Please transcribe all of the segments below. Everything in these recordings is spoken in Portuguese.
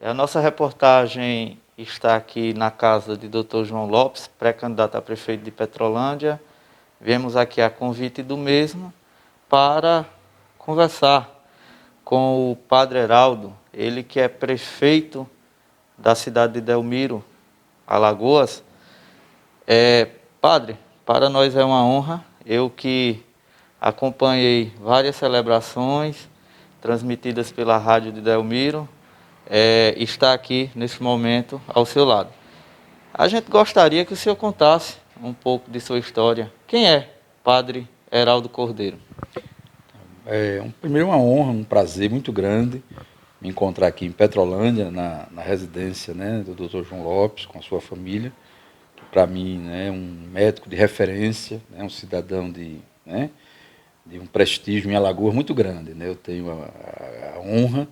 A nossa reportagem está aqui na casa de Dr. João Lopes, pré-candidato a prefeito de Petrolândia. Viemos aqui a convite do mesmo para conversar com o Padre Heraldo, ele que é prefeito da cidade de Delmiro, Alagoas. Padre, para nós é uma honra, eu que acompanhei várias celebrações transmitidas pela rádio de Delmiro, está aqui nesse momento ao seu lado. A gente gostaria que o senhor contasse um pouco de sua história. Quem é Padre Heraldo Cordeiro? Primeiro, uma honra, um prazer muito grande me encontrar aqui em Petrolândia, na residência, né, do Dr. João Lopes, com a sua família, que para mim, né, é um médico de referência, né, um cidadão de um prestígio em Alagoas muito grande. Né? Eu tenho a honra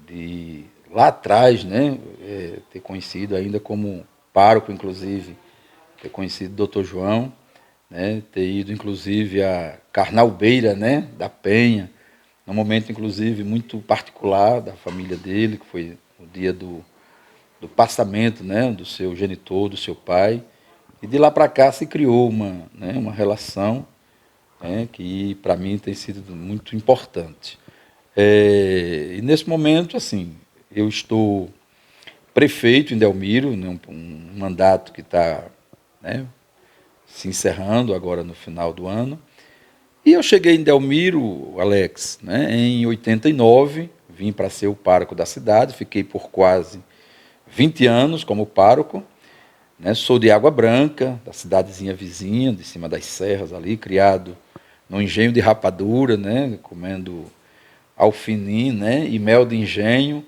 de, lá atrás, né, ter conhecido ainda como pároco, inclusive, ter conhecido o Dr. João, né, ter ido, inclusive, a Carnalbeira, né, da Penha, num momento, inclusive, muito particular da família dele, que foi o dia do passamento, né, do seu genitor, do seu pai. E de lá para cá se criou uma relação, né, que para mim tem sido muito importante. E nesse momento, assim, eu estou prefeito em Delmiro, né, um mandato que está, né, se encerrando agora no final do ano. E eu cheguei em Delmiro, Alex, né, em 89, vim para ser o pároco da cidade, fiquei por quase 20 anos como pároco, né, sou de Água Branca, da cidadezinha vizinha, de cima das serras ali, criado no engenho de rapadura, né, comendo alfinim, né, e mel de engenho,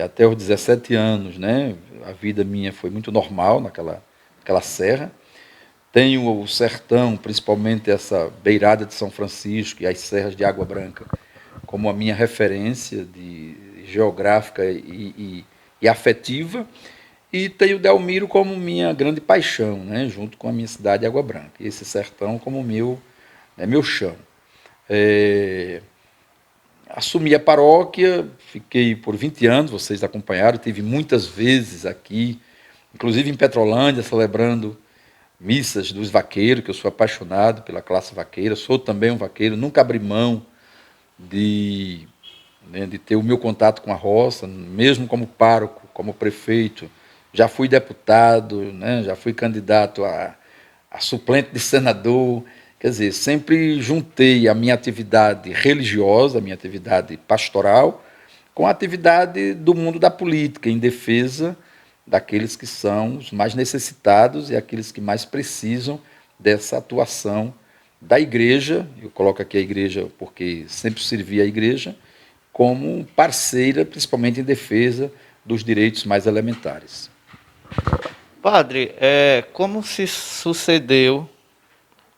até os 17 anos, né, a vida minha foi muito normal naquela serra. Tenho o sertão, principalmente essa beirada de São Francisco e as serras de Água Branca, como a minha referência geográfica e afetiva. E tenho Delmiro como minha grande paixão, né, junto com a minha cidade de Água Branca. E esse sertão como meu chão. Assumi a paróquia, fiquei por 20 anos, vocês acompanharam, tive muitas vezes aqui, inclusive em Petrolândia, celebrando missas dos vaqueiros, que eu sou apaixonado pela classe vaqueira, sou também um vaqueiro, nunca abri mão de ter o meu contato com a roça, mesmo como pároco, como prefeito, já fui deputado, né, já fui candidato a suplente de senador. Quer dizer, sempre juntei a minha atividade religiosa, a minha atividade pastoral, com a atividade do mundo da política, em defesa daqueles que são os mais necessitados e aqueles que mais precisam dessa atuação da igreja. Eu coloco aqui a igreja porque sempre servi a igreja como parceira, principalmente em defesa dos direitos mais elementares. Padre, como se sucedeu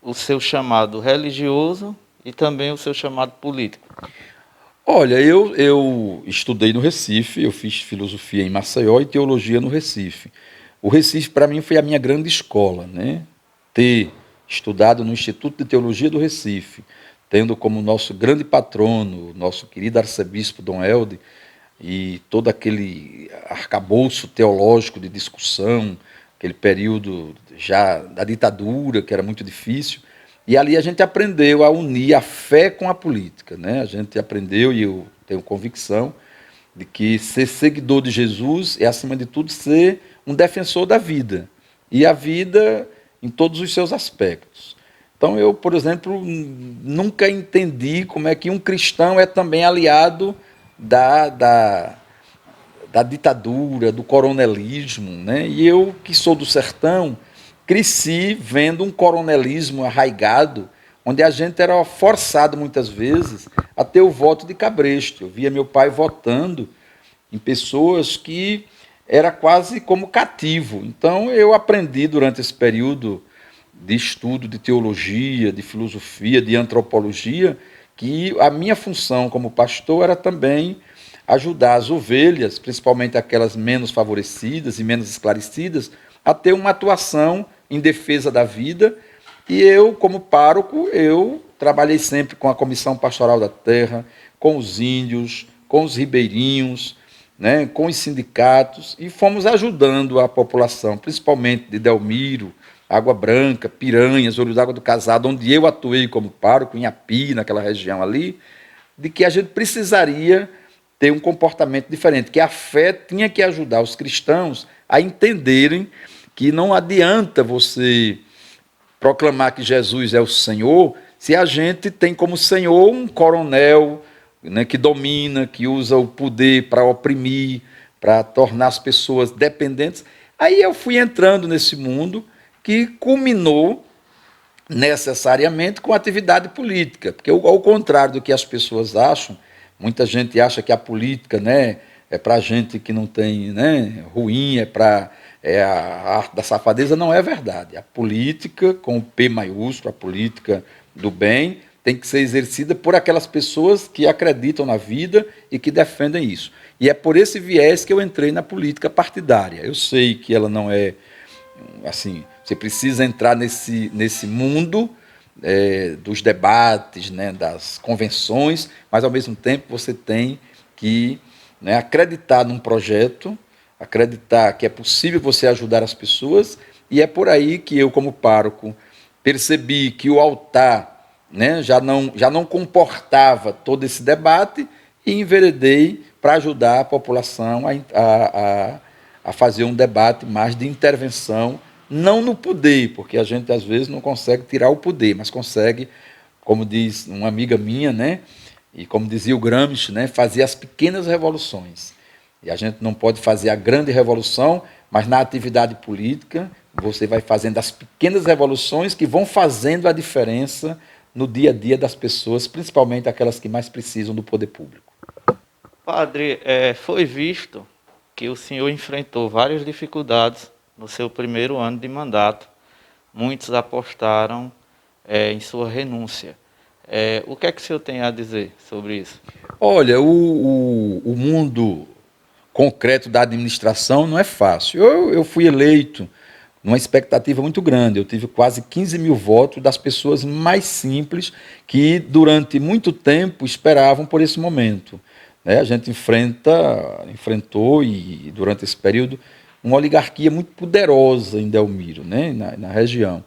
o seu chamado religioso e também o seu chamado político? Olha, eu estudei no Recife, eu fiz filosofia em Maceió e teologia no Recife. O Recife, para mim, foi a minha grande escola, né? Ter estudado no Instituto de Teologia do Recife, tendo como nosso grande patrono, nosso querido arcebispo Dom Helde, e todo aquele arcabouço teológico de discussão, aquele período já da ditadura, que era muito difícil. E ali a gente aprendeu a unir a fé com a política, né? A gente aprendeu, e eu tenho convicção, de que ser seguidor de Jesus é, acima de tudo, ser um defensor da vida. E a vida em todos os seus aspectos. Então eu, por exemplo, nunca entendi como é que um cristão é também aliado da ditadura, do coronelismo, né? E eu, que sou do sertão, cresci vendo um coronelismo arraigado, onde a gente era forçado muitas vezes a ter o voto de cabresto. Eu via meu pai votando em pessoas que era quase como cativo. Então eu aprendi durante esse período de estudo de teologia, de filosofia, de antropologia, que a minha função como pastor era também ajudar as ovelhas, principalmente aquelas menos favorecidas e menos esclarecidas, a ter uma atuação em defesa da vida. E eu, como pároco, eu trabalhei sempre com a Comissão Pastoral da Terra, com os índios, com os ribeirinhos, né, com os sindicatos, e fomos ajudando a população, principalmente de Delmiro, Água Branca, Piranhas, Olhos d'Água do Casado, onde eu atuei como pároco, em Api, naquela região ali, de que a gente precisaria ter um comportamento diferente, que a fé tinha que ajudar os cristãos a entenderem que não adianta você proclamar que Jesus é o Senhor se a gente tem como Senhor um coronel, né, que domina, que usa o poder para oprimir, para tornar as pessoas dependentes. Aí eu fui entrando nesse mundo que culminou necessariamente com a atividade política, porque ao contrário do que as pessoas acham, muita gente acha que a política, né, é para gente que não tem, né, ruim, é a arte da safadeza. Não é verdade. A política, com o P maiúsculo, a política do bem, tem que ser exercida por aquelas pessoas que acreditam na vida e que defendem isso. E é por esse viés que eu entrei na política partidária. Eu sei que ela não é assim, você precisa entrar nesse mundo dos debates, né, das convenções, mas ao mesmo tempo você tem que, né, acreditar num projeto, acreditar que é possível você ajudar as pessoas, e é por aí que eu, como pároco, percebi que o altar, né, já não comportava todo esse debate, e enveredei para ajudar a população a fazer um debate mais de intervenção, não no poder, porque a gente às vezes não consegue tirar o poder, mas consegue, como diz uma amiga minha, né, e como dizia o Gramsci, né, fazer as pequenas revoluções. E a gente não pode fazer a grande revolução, mas na atividade política você vai fazendo as pequenas revoluções que vão fazendo a diferença no dia a dia das pessoas, principalmente aquelas que mais precisam do poder público. Padre, foi visto que o senhor enfrentou várias dificuldades no seu primeiro ano de mandato. Muitos apostaram em sua renúncia. O que é que o senhor tem a dizer sobre isso? Olha, o mundo concreto da administração não é fácil. Eu fui eleito numa expectativa muito grande. Eu tive quase 15 mil votos das pessoas mais simples que durante muito tempo esperavam por esse momento. A gente enfrentou, e durante esse período, uma oligarquia muito poderosa em Delmiro, né, na região.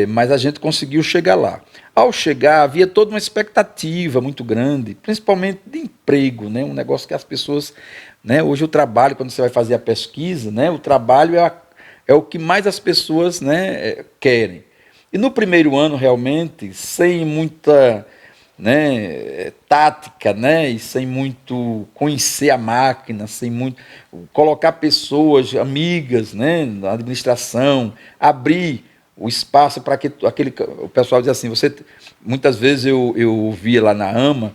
Mas a gente conseguiu chegar lá. Ao chegar, havia toda uma expectativa muito grande, principalmente de emprego, né, um negócio que as pessoas... Né, hoje o trabalho, quando você vai fazer a pesquisa, né, o trabalho é o que mais as pessoas, né, querem. E no primeiro ano, realmente, sem muita, né, tática, né, e sem muito conhecer a máquina, sem muito colocar pessoas amigas, né, na administração, abrir o espaço para que o pessoal diz assim, muitas vezes eu via lá na AMA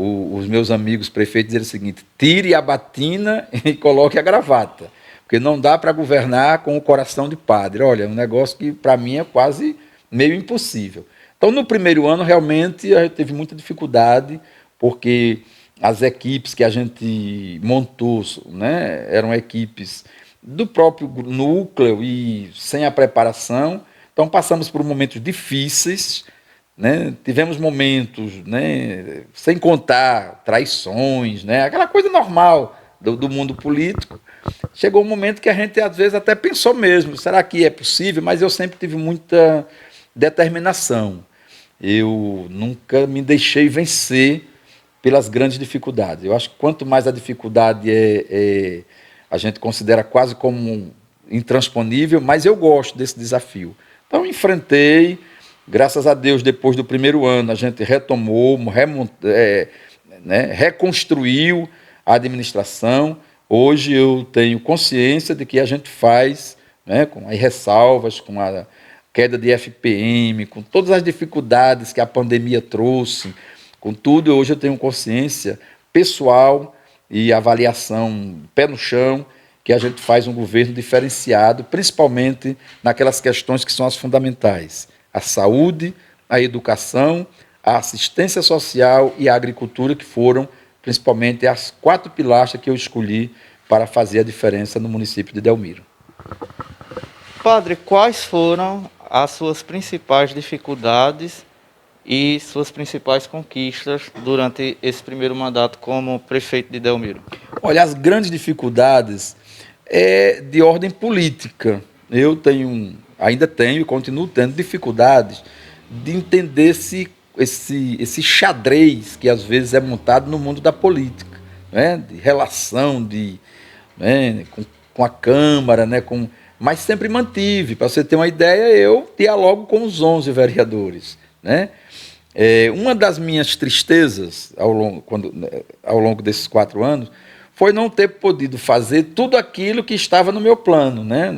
os meus amigos prefeitos dizerem o seguinte: tire a batina e coloque a gravata, porque não dá para governar com o coração de padre. Olha, é um negócio que para mim é quase meio impossível. Então, no primeiro ano, realmente, a gente teve muita dificuldade, porque as equipes que a gente montou, né, eram equipes do próprio núcleo e sem a preparação. Então, passamos por momentos difíceis, né, tivemos momentos, né, sem contar traições, né, aquela coisa normal do mundo político. Chegou um momento que a gente, às vezes, até pensou mesmo, será que é possível? Mas eu sempre tive muita determinação. Eu nunca me deixei vencer pelas grandes dificuldades. Eu acho que quanto mais a dificuldade a gente considera quase como intransponível, mas eu gosto desse desafio. Então, enfrentei, graças a Deus, depois do primeiro ano, a gente retomou, reconstruiu a administração. Hoje eu tenho consciência de que a gente faz, né, com as ressalvas, com a queda de FPM, com todas as dificuldades que a pandemia trouxe, com tudo, hoje eu tenho consciência pessoal e avaliação pé no chão, que a gente faz um governo diferenciado, principalmente naquelas questões que são as fundamentais: a saúde, a educação, a assistência social e a agricultura, que foram principalmente as 4 pilastras que eu escolhi para fazer a diferença no município de Delmiro. Padre, quais foram as suas principais dificuldades e suas principais conquistas durante esse primeiro mandato como prefeito de Delmiro? Olha, as grandes dificuldades é de ordem política. Eu ainda tenho e continuo tendo dificuldades de entender esse xadrez que às vezes é montado no mundo da política, né? De relação né? com a Câmara, né? Mas sempre mantive. Para você ter uma ideia, eu dialogo com os 11 vereadores, né? Uma das minhas tristezas ao longo desses 4 anos foi não ter podido fazer tudo aquilo que estava no meu plano, né?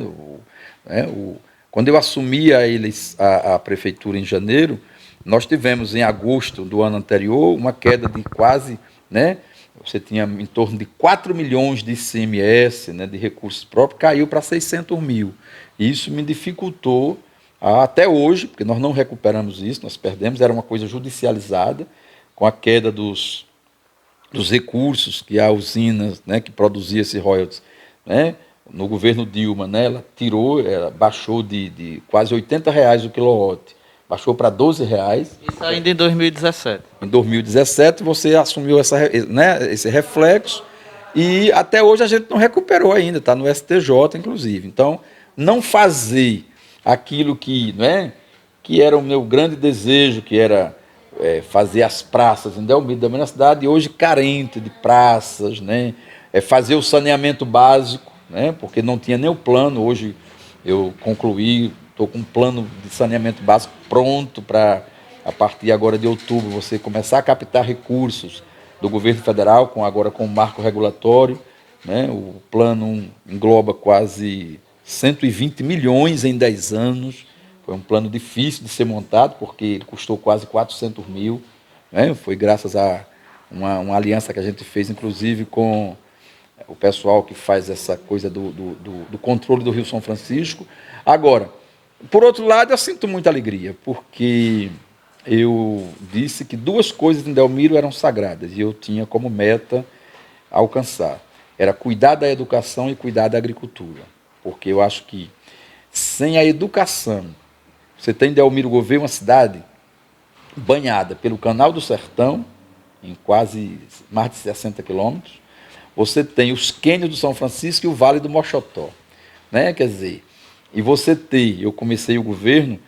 Quando eu assumi a prefeitura em janeiro, nós tivemos em agosto do ano anterior uma queda de quase, né? Você tinha em torno de 4 milhões de ICMS, né, de recursos próprios, caiu para 600 mil. E isso me dificultou até hoje, porque nós não recuperamos isso, nós perdemos, era uma coisa judicializada, com a queda dos recursos que a usina, né, que produzia esse royalties, né, no governo Dilma, né, ela baixou de quase R$ 80 o quilowatt, baixou para R$ 12. Isso ainda em 2017. Em 2017 você assumiu esse reflexo e até hoje a gente não recuperou ainda, está no STJ, inclusive. Então, não fazer aquilo que era o meu grande desejo, que era fazer as praças em Delmiro, da minha cidade, e hoje carente de praças, né? Fazer o saneamento básico, né? Porque não tinha nem o plano. Hoje eu concluí, estou com um plano de saneamento básico pronto para, a partir agora de outubro, você começar a captar recursos do governo federal, agora com o marco regulatório, né? O plano engloba quase 120 milhões em 10 anos. Foi um plano difícil de ser montado, porque ele custou quase 400 mil. Né? Foi graças a uma aliança que a gente fez, inclusive, com o pessoal que faz essa coisa do controle do Rio São Francisco. Agora, por outro lado, eu sinto muita alegria, porque eu disse que 2 coisas em Delmiro eram sagradas, e eu tinha como meta alcançar. Era cuidar da educação e cuidar da agricultura. Porque eu acho que sem a educação, você tem Delmiro Gouveia, uma cidade banhada pelo Canal do Sertão, em quase mais de 60 quilômetros. Você tem os cânions do São Francisco e o Vale do Mochotó. Né? Quer dizer, e você tem, eu comecei o governo,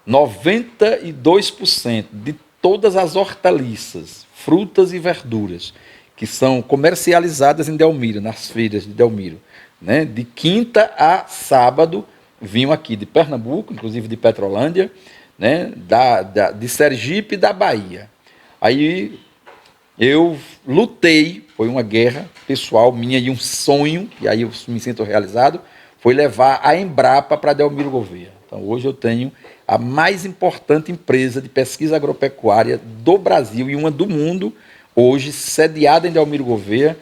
92% de todas as hortaliças, frutas e verduras que são comercializadas em Delmiro, nas feiras de Delmiro, né? De quinta a sábado, vinham aqui de Pernambuco, inclusive de Petrolândia, né? De Sergipe e da Bahia. Aí eu lutei, foi uma guerra pessoal minha e um sonho, e aí eu me sinto realizado, foi levar a Embrapa para Delmiro Gouveia. Então, hoje eu tenho a mais importante empresa de pesquisa agropecuária do Brasil e uma do mundo, hoje sediada em Delmiro Gouveia,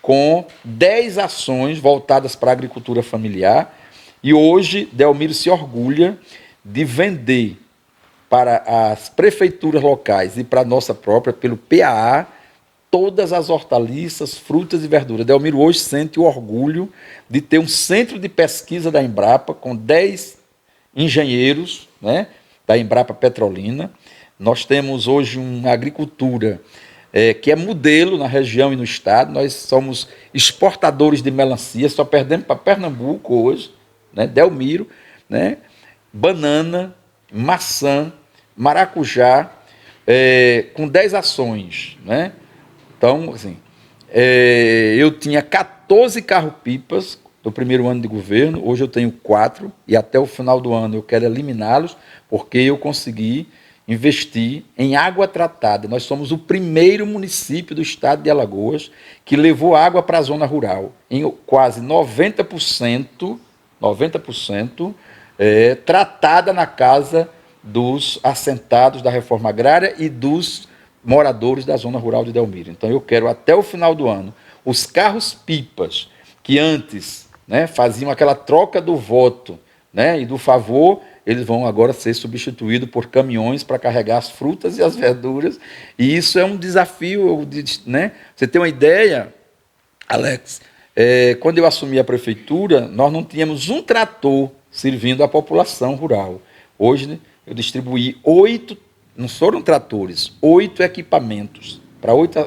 com 10 ações voltadas para a agricultura familiar. E hoje Delmiro se orgulha de vender para as prefeituras locais e para a nossa própria, pelo PAA, todas as hortaliças, frutas e verduras. Delmiro hoje sente o orgulho de ter um centro de pesquisa da Embrapa com 10 engenheiros, né, da Embrapa Petrolina. Nós temos hoje uma agricultura que é modelo na região e no estado. Nós somos exportadores de melancia, só perdemos para Pernambuco hoje, né, Delmiro, né, banana, maçã, maracujá, com 10 ações, né? Então, assim, eu tinha 14 carro-pipas do primeiro ano de governo, hoje eu tenho 4, e até o final do ano eu quero eliminá-los, porque eu consegui investir em água tratada. Nós somos o primeiro município do estado de Alagoas que levou água para a zona rural, em quase 90% tratada na casa dos assentados da reforma agrária e dos moradores da zona rural de Delmiro. Então eu quero até o final do ano os carros-pipas que antes, né, faziam aquela troca do voto, né, e do favor, eles vão agora ser substituídos por caminhões para carregar as frutas e as verduras, e isso é um desafio, né? Você tem uma ideia, Alex, quando eu assumi a prefeitura, nós não tínhamos um trator servindo a população rural. Hoje, né, eu distribuí 8, não foram tratores, 8 equipamentos.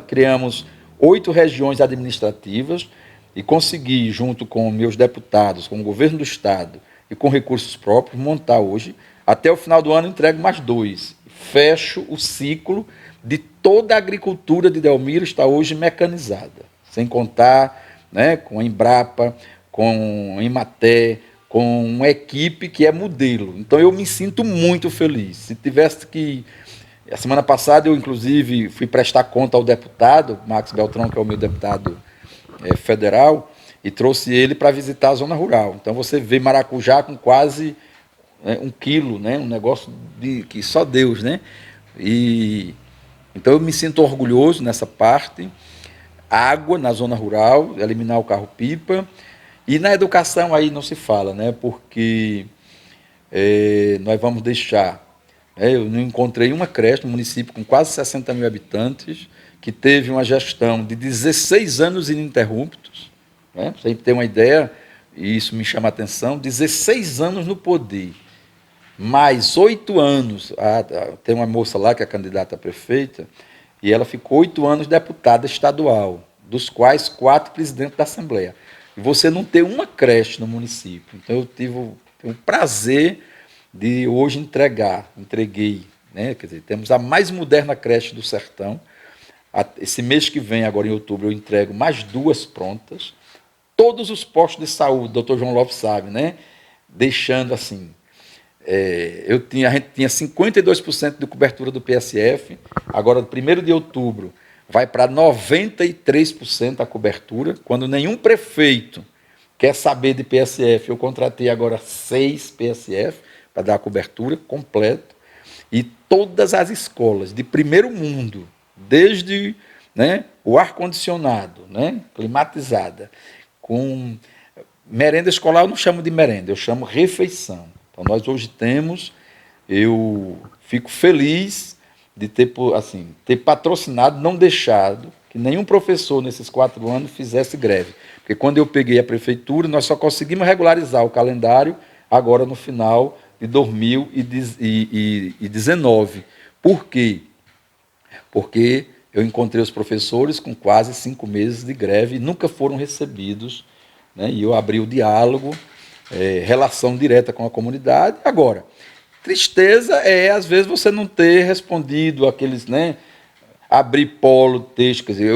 Criamos 8 regiões administrativas e consegui, junto com meus deputados, com o governo do Estado e com recursos próprios, montar hoje. Até o final do ano entrego mais 2. Fecho o ciclo de toda a agricultura de Delmiro está hoje mecanizada, sem contar, né, com a Embrapa, com a Emater, com uma equipe que é modelo. Então eu me sinto muito feliz. Se tivesse que... A semana passada eu, inclusive, fui prestar conta ao deputado, Max Beltrão, que é o meu deputado federal, e trouxe ele para visitar a zona rural. Então você vê maracujá com quase 1 quilo, né? Um negócio que só Deus, né? Então eu me sinto orgulhoso nessa parte. Água na zona rural, eliminar o carro-pipa. E na educação aí não se fala, né? Porque nós vamos deixar... eu não encontrei uma creche no município com quase 60 mil habitantes que teve uma gestão de 16 anos ininterruptos, né? Para você ter uma ideia, e isso me chama a atenção, 16 anos no poder, mais 8 anos, tem uma moça lá que é candidata a prefeita, e ela ficou 8 anos deputada estadual, dos quais 4 presidente da Assembleia. E você não ter uma creche no município. Então eu tive o prazer de hoje entreguei, né? Quer dizer, temos a mais moderna creche do Sertão. Esse mês que vem, agora em outubro, eu entrego mais 2 prontas. Todos os postos de saúde, o doutor João Lopes sabe, né? Deixando assim, a gente tinha 52% de cobertura do PSF, agora, no 1º de outubro, vai para 93% a cobertura, quando nenhum prefeito quer saber de PSF. Eu contratei agora 6 PSF, para dar a cobertura completa, e todas as escolas de primeiro mundo, desde, né, o ar-condicionado, né, climatizada, com merenda escolar, eu não chamo de merenda, eu chamo refeição. Então nós hoje temos, eu fico feliz de ter patrocinado, não deixado que nenhum professor nesses 4 anos fizesse greve. Porque quando eu peguei a prefeitura, nós só conseguimos regularizar o calendário agora no final de 2019. Por quê? Porque eu encontrei os professores com quase 5 meses de greve e nunca foram recebidos, né? E eu abri o diálogo, relação direta com a comunidade. Agora, tristeza às vezes, você não ter respondido aqueles, né? Abrir polo, texto, quer dizer,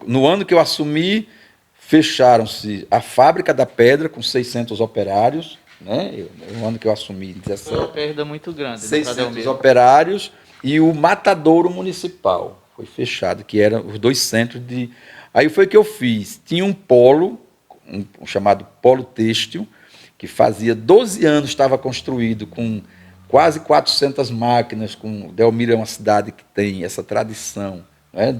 no ano que eu assumi, fecharam-se a fábrica da pedra com 600 operários, né? No ano que eu assumi, em 17. Foi uma perda muito grande. 600 operários e o matadouro municipal foi fechado, que eram os 2 centros de... Aí foi o que eu fiz. Tinha um polo, um chamado polo têxtil, que fazia 12 anos estava construído com quase 400 máquinas. Delmiro é uma cidade que tem essa tradição, né,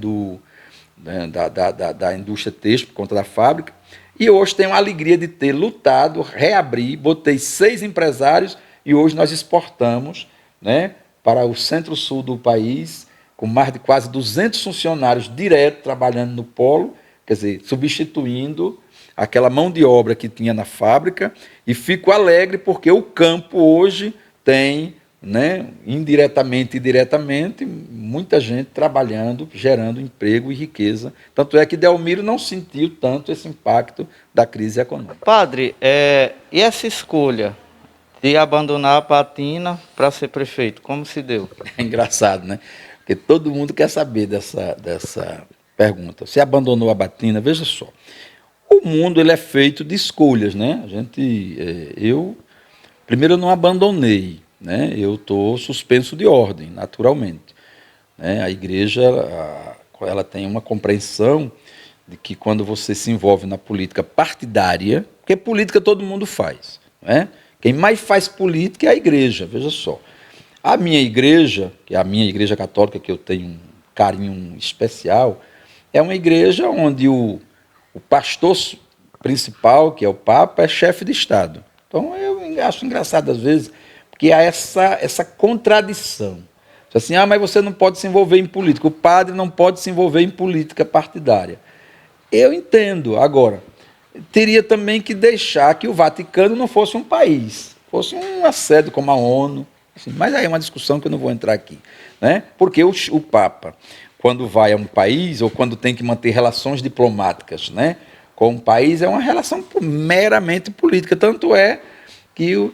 da indústria têxtil por conta da fábrica. E hoje tenho a alegria de ter lutado, reabri, botei 6 empresários e hoje nós exportamos, né, para o centro-sul do país, com mais de quase 200 funcionários direto trabalhando no polo, quer dizer, substituindo aquela mão de obra que tinha na fábrica, e fico alegre porque o campo hoje tem, né, indiretamente e diretamente, muita gente trabalhando, gerando emprego e riqueza. Tanto é que Delmiro não sentiu tanto esse impacto da crise econômica. Padre, e essa escolha de abandonar a Batina para ser prefeito, como se deu? É engraçado, né? Porque todo mundo quer saber dessa pergunta. Você abandonou a Batina? Veja só. O mundo ele é feito de escolhas, né? Primeiro, eu não abandonei, né? Eu estou suspenso de ordem, naturalmente, né? A igreja ela tem uma compreensão de que quando você se envolve na política partidária, porque política todo mundo faz, né? Quem mais faz política é a igreja, veja só. A minha igreja, que é a minha igreja católica, que eu tenho um carinho especial, é uma igreja onde o pastor principal, que é o Papa, é chefe de Estado. Então eu acho engraçado às vezes, porque há essa contradição. Assim, mas você não pode se envolver em política, o padre não pode se envolver em política partidária. Eu entendo. Agora, teria também que deixar que o Vaticano não fosse um país, fosse uma sede como a ONU. Assim, mas aí é uma discussão que eu não vou entrar aqui, né? Porque o Papa, quando vai a um país ou quando tem que manter relações diplomáticas, né, com um país, é uma relação meramente política. Tanto é que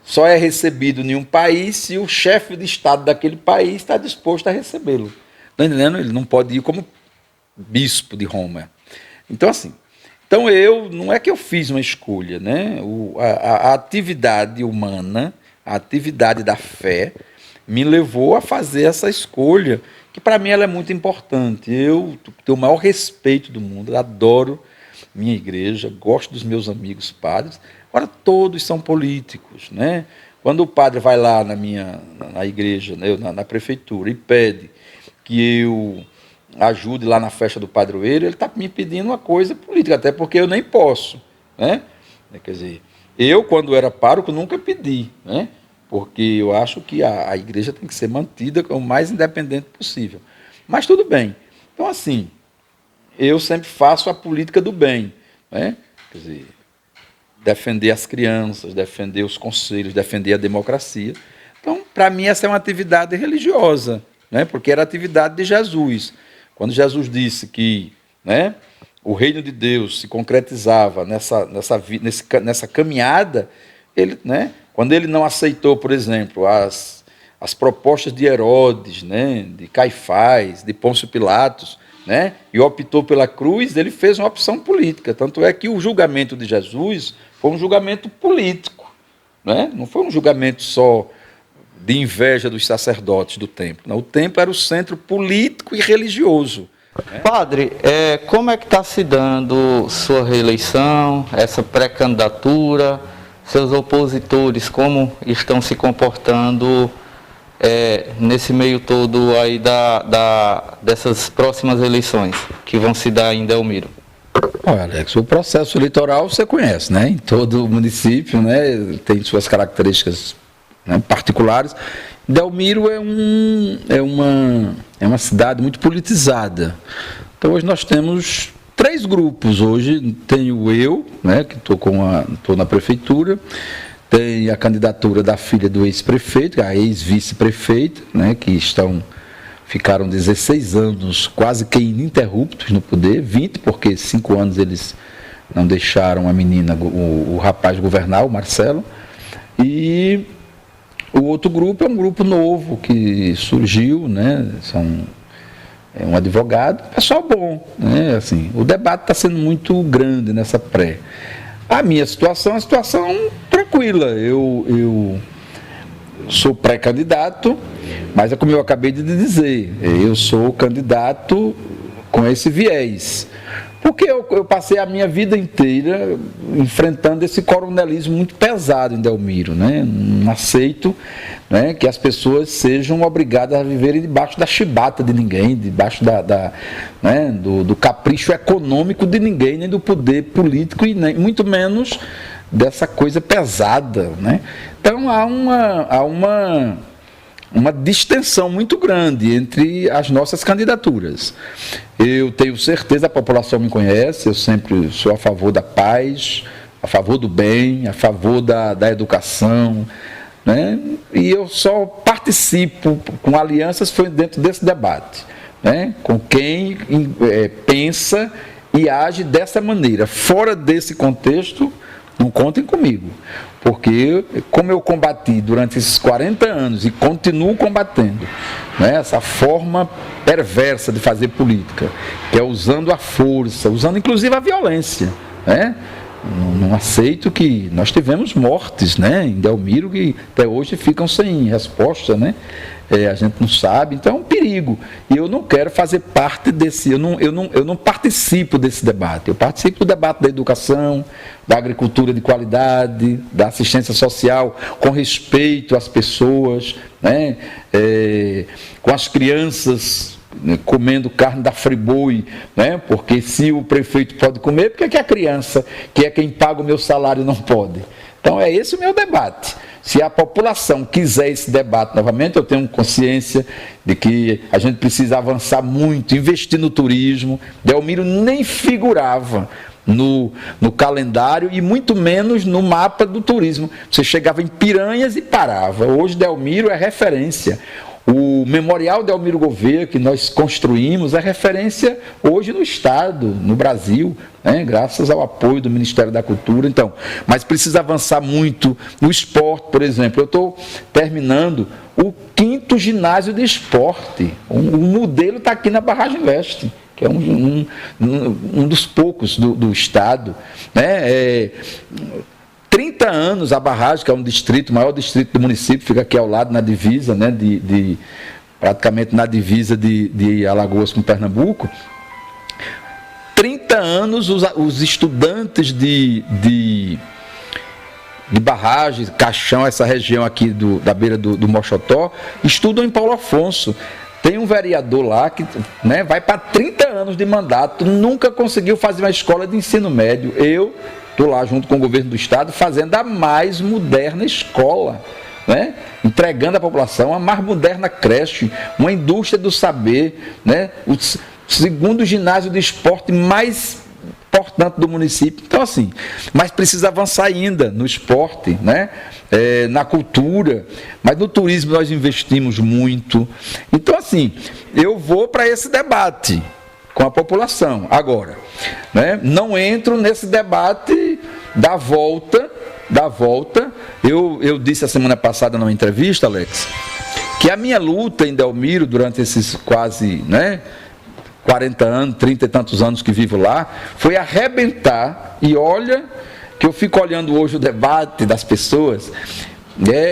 só é recebido em um país se o chefe de Estado daquele país está disposto a recebê-lo. Está entendendo? Ele não pode ir como bispo de Roma. Então, assim, não é que eu fiz uma escolha, né? A atividade humana, a atividade da fé, me levou a fazer essa escolha, que para mim ela é muito importante. Eu tenho o maior respeito do mundo, adoro minha igreja, gosto dos meus amigos padres. Agora, todos são políticos, né? Quando o padre vai lá na igreja, né, na prefeitura, e pede que eu ajude lá na festa do padroeiro, ele está me pedindo uma coisa política, até porque eu nem posso, né? Quer dizer, eu, quando era pároco, nunca pedi, né? Porque eu acho que a igreja tem que ser mantida o mais independente possível. Mas tudo bem. Então, assim, eu sempre faço a política do bem, né? Quer dizer, defender as crianças, defender os conselhos, defender a democracia. Então, para mim, essa é uma atividade religiosa, né? Porque era a atividade de Jesus. Quando Jesus disse que, né, o reino de Deus se concretizava nessa caminhada, ele, né, quando ele não aceitou, por exemplo, as propostas de Herodes, né, de Caifás, de Pôncio Pilatos, né, e optou pela cruz, ele fez uma opção política. Tanto é que o julgamento de Jesus foi um julgamento político, né? Não foi um julgamento só de inveja dos sacerdotes do templo. Não, o templo era o centro político e religioso. Né? Padre, como é que está se dando sua reeleição, essa pré-candidatura, seus opositores, como estão se comportando nesse meio todo aí dessas próximas eleições que vão se dar em Delmiro? Olha, Alex, o processo eleitoral você conhece, né? Em todo município, né, tem suas características, né, particulares. Delmiro é uma cidade muito politizada. Então hoje nós temos 3 grupos. Hoje tenho eu, né, que estou na prefeitura, tem a candidatura da filha do ex-prefeito, a ex-vice-prefeita, né, que ficaram 16 anos quase que ininterruptos no poder, 20, porque 5 anos eles não deixaram a menina, o rapaz governar, o Marcelo. E o outro grupo é um grupo novo que surgiu, né? É um advogado, pessoal bom, né? Assim, o debate está sendo muito grande nessa pré. A minha situação é uma situação tranquila. Eu sou pré-candidato, mas é como eu acabei de dizer, eu sou candidato com esse viés. Porque eu passei a minha vida inteira enfrentando esse coronelismo muito pesado em Delmiro, né? Não aceito, né, que as pessoas sejam obrigadas a viverem debaixo da chibata de ninguém, debaixo né, do capricho econômico de ninguém, nem do poder político e nem, muito menos dessa coisa pesada, né? Então há uma distensão muito grande entre as nossas candidaturas. Eu tenho certeza, a população me conhece, eu sempre sou a favor da paz, a favor do bem, a favor da educação, né? E eu só participo com alianças foi dentro desse debate, né? Com quem pensa e age dessa maneira. Fora desse contexto, não contem comigo, porque como eu combati durante esses 40 anos e continuo combatendo, né, essa forma perversa de fazer política, que é usando a força, usando inclusive a violência, né? Não aceito que nós tivemos mortes, né, em Delmiro que até hoje ficam sem resposta, né? A gente não sabe, então é um perigo. E eu não quero fazer parte desse, eu não participo desse debate. Eu participo do debate da educação, da agricultura de qualidade, da assistência social com respeito às pessoas, né? Com as crianças, né, comendo carne da Friboi, né? Porque se o prefeito pode comer, por que a criança, que é quem paga o meu salário, não pode? Então é esse o meu debate. Se a população quiser esse debate novamente, eu tenho consciência de que a gente precisa avançar muito, investir no turismo. Delmiro nem figurava no calendário e muito menos no mapa do turismo. Você chegava em Piranhas e parava. Hoje Delmiro é referência. O Memorial Delmiro Gouveia, que nós construímos, é referência hoje no Estado, no Brasil, né? Graças ao apoio do Ministério da Cultura. Então, mas precisa avançar muito no esporte, por exemplo. Eu estou terminando o 5º ginásio de esporte. O modelo está aqui na Barragem Leste, que é um dos poucos do Estado, né? 30 anos a barragem, que é um distrito, o maior distrito do município, fica aqui ao lado, na divisa, né, praticamente na divisa de Alagoas com Pernambuco. 30 anos os estudantes de barragem, Caixão, essa região aqui da beira do Mochotó, estudam em Paulo Afonso. Tem um vereador lá que, né, vai para 30 anos de mandato, nunca conseguiu fazer uma escola de ensino médio. Eu estou lá junto com o governo do estado fazendo a mais moderna escola, né? Entregando à população a mais moderna creche, uma indústria do saber, né? O segundo ginásio de esporte mais importante do município. Então, assim, mas precisa avançar ainda no esporte, né? Na cultura, mas no turismo nós investimos muito. Então, assim, eu vou para esse debate com a população. Agora, né, não entro nesse debate da volta. Eu disse a semana passada numa entrevista, Alex, que a minha luta em Delmiro, durante esses quase, né, 40 anos, 30 e tantos anos que vivo lá, foi arrebentar. E olha que eu fico olhando hoje o debate das pessoas,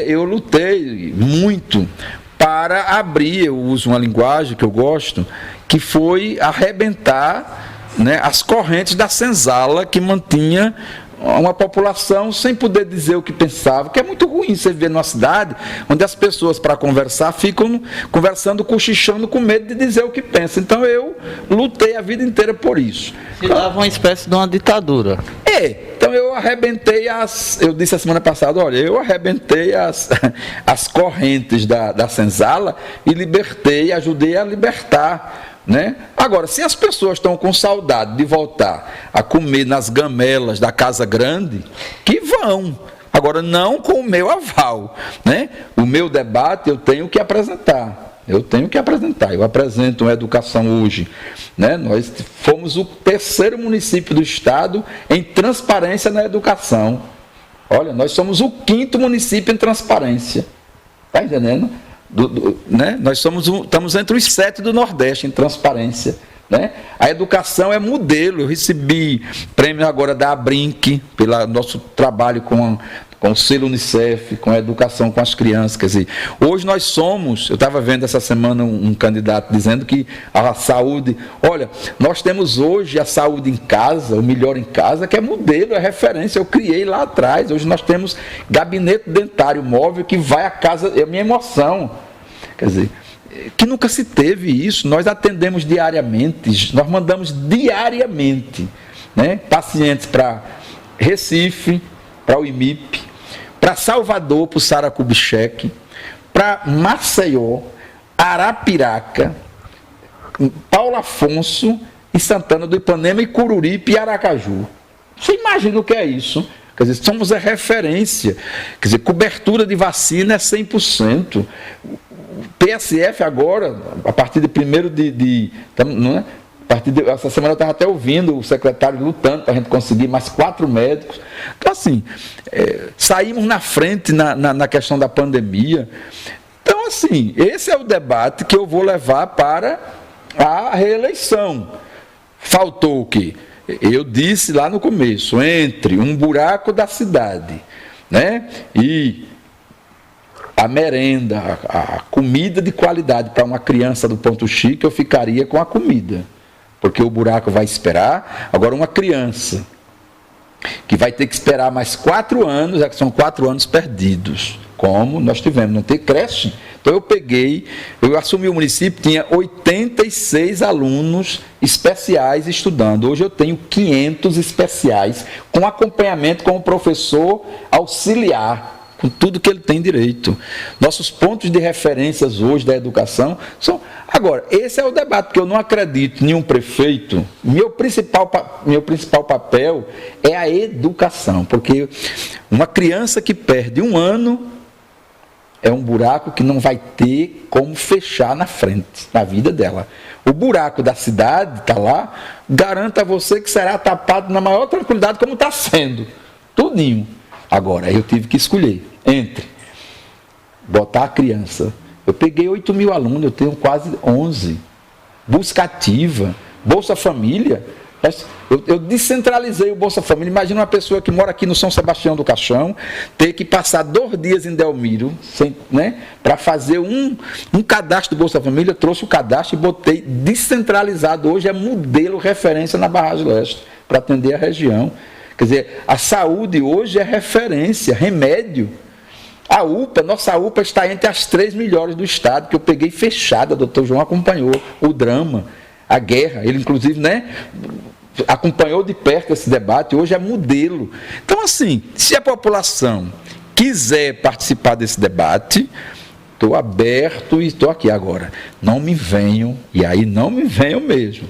eu lutei muito para abrir, eu uso uma linguagem que eu gosto, que foi arrebentar, né, as correntes da senzala que mantinha uma população sem poder dizer o que pensava, que é muito ruim você ver numa cidade onde as pessoas, para conversar, ficam conversando, cochichando, com medo de dizer o que pensam. Então eu lutei a vida inteira por isso. Se dava uma espécie de uma ditadura. Então eu arrebentei eu disse a semana passada, olha, eu arrebentei as correntes da senzala e ajudei a libertar, né? Agora, se as pessoas estão com saudade de voltar a comer nas gamelas da Casa Grande, que vão. Agora, não com o meu aval, né? O meu debate eu tenho que apresentar. Eu apresento uma educação hoje, né? Nós fomos o 3º município do estado em transparência na educação. Olha, nós somos o 5º município em transparência. Está entendendo? Né? Nós estamos entre os 7 do Nordeste em transparência, né? A educação é modelo. Eu recebi prêmio agora da Abrinq pelo nosso trabalho com o selo Unicef, com a educação com as crianças. Quer dizer, hoje nós somos, eu estava vendo essa semana um candidato dizendo que a saúde, olha, nós temos hoje a saúde em casa, o melhor em casa, que é modelo, é referência, eu criei lá atrás. Hoje nós temos gabinete dentário móvel que vai à casa, é a minha emoção, quer dizer, que nunca se teve isso. Nós atendemos diariamente, nós mandamos diariamente, né, pacientes para Recife, para o IMIP, para Salvador, para o Sara Kubitschek, para Maceió, Arapiraca, Paulo Afonso e Santana do Ipanema e Cururipe e Aracaju. Você imagina o que é isso? Quer dizer, somos a referência. Quer dizer, cobertura de vacina é 100%. PSF agora, a partir de 1º não é? Essa semana eu estava até ouvindo o secretário lutando para a gente conseguir mais 4 médicos. Então, assim, saímos na frente na questão da pandemia. Então, assim, esse é o debate que eu vou levar para a reeleição. Faltou o quê? Eu disse lá no começo, entre um buraco da cidade, né, e a merenda, a comida de qualidade para uma criança do Ponto Chique, eu ficaria com a comida. Porque o buraco vai esperar. Agora, uma criança que vai ter que esperar mais 4 anos, que são 4 anos perdidos, como nós tivemos, não ter creche. Então eu assumi o município, tinha 86 alunos especiais estudando. Hoje eu tenho 500 especiais, com acompanhamento com o professor auxiliar, com tudo que ele tem direito. Nossos pontos de referências hoje da educação são... Agora, esse é o debate, porque eu não acredito em nenhum prefeito. Meu principal papel é a educação, porque uma criança que perde 1 ano, é um buraco que não vai ter como fechar na frente, na vida dela. O buraco da cidade está lá, garanto a você que será tapado na maior tranquilidade, como está sendo. Tudinho. Agora, eu tive que escolher entre botar a criança. Eu peguei 8 mil alunos, eu tenho quase 11. Busca ativa, Bolsa Família. Eu descentralizei o Bolsa Família. Imagina uma pessoa que mora aqui no São Sebastião do Caixão, ter que passar 2 dias em Delmiro, né, para fazer um cadastro do Bolsa Família. Eu trouxe o cadastro e botei descentralizado. Hoje é modelo referência na Barragem Leste, para atender a região. Quer dizer, a saúde hoje é referência, remédio. A UPA, nossa UPA está entre as 3 melhores do estado, que eu peguei fechada, o doutor João acompanhou o drama, a guerra, ele inclusive, né, acompanhou de perto esse debate, hoje é modelo. Então, assim, se a população quiser participar desse debate, estou aberto e estou aqui agora. Não me venham, e aí não me venham mesmo,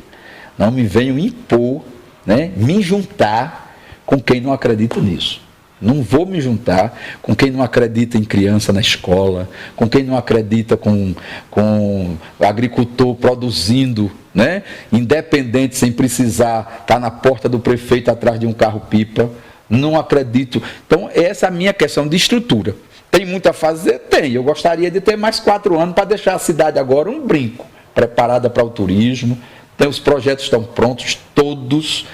não me venham impor, né, me juntar com quem não acredita nisso. Não vou me juntar com quem não acredita em criança na escola, com quem não acredita com agricultor produzindo, né, independente, sem precisar estar na porta do prefeito atrás de um carro-pipa. Não acredito. Então, essa é a minha questão de estrutura. Tem muito a fazer? Tem. Eu gostaria de ter mais 4 anos para deixar a cidade agora um brinco, preparada para o turismo. Então, os projetos estão prontos, todos.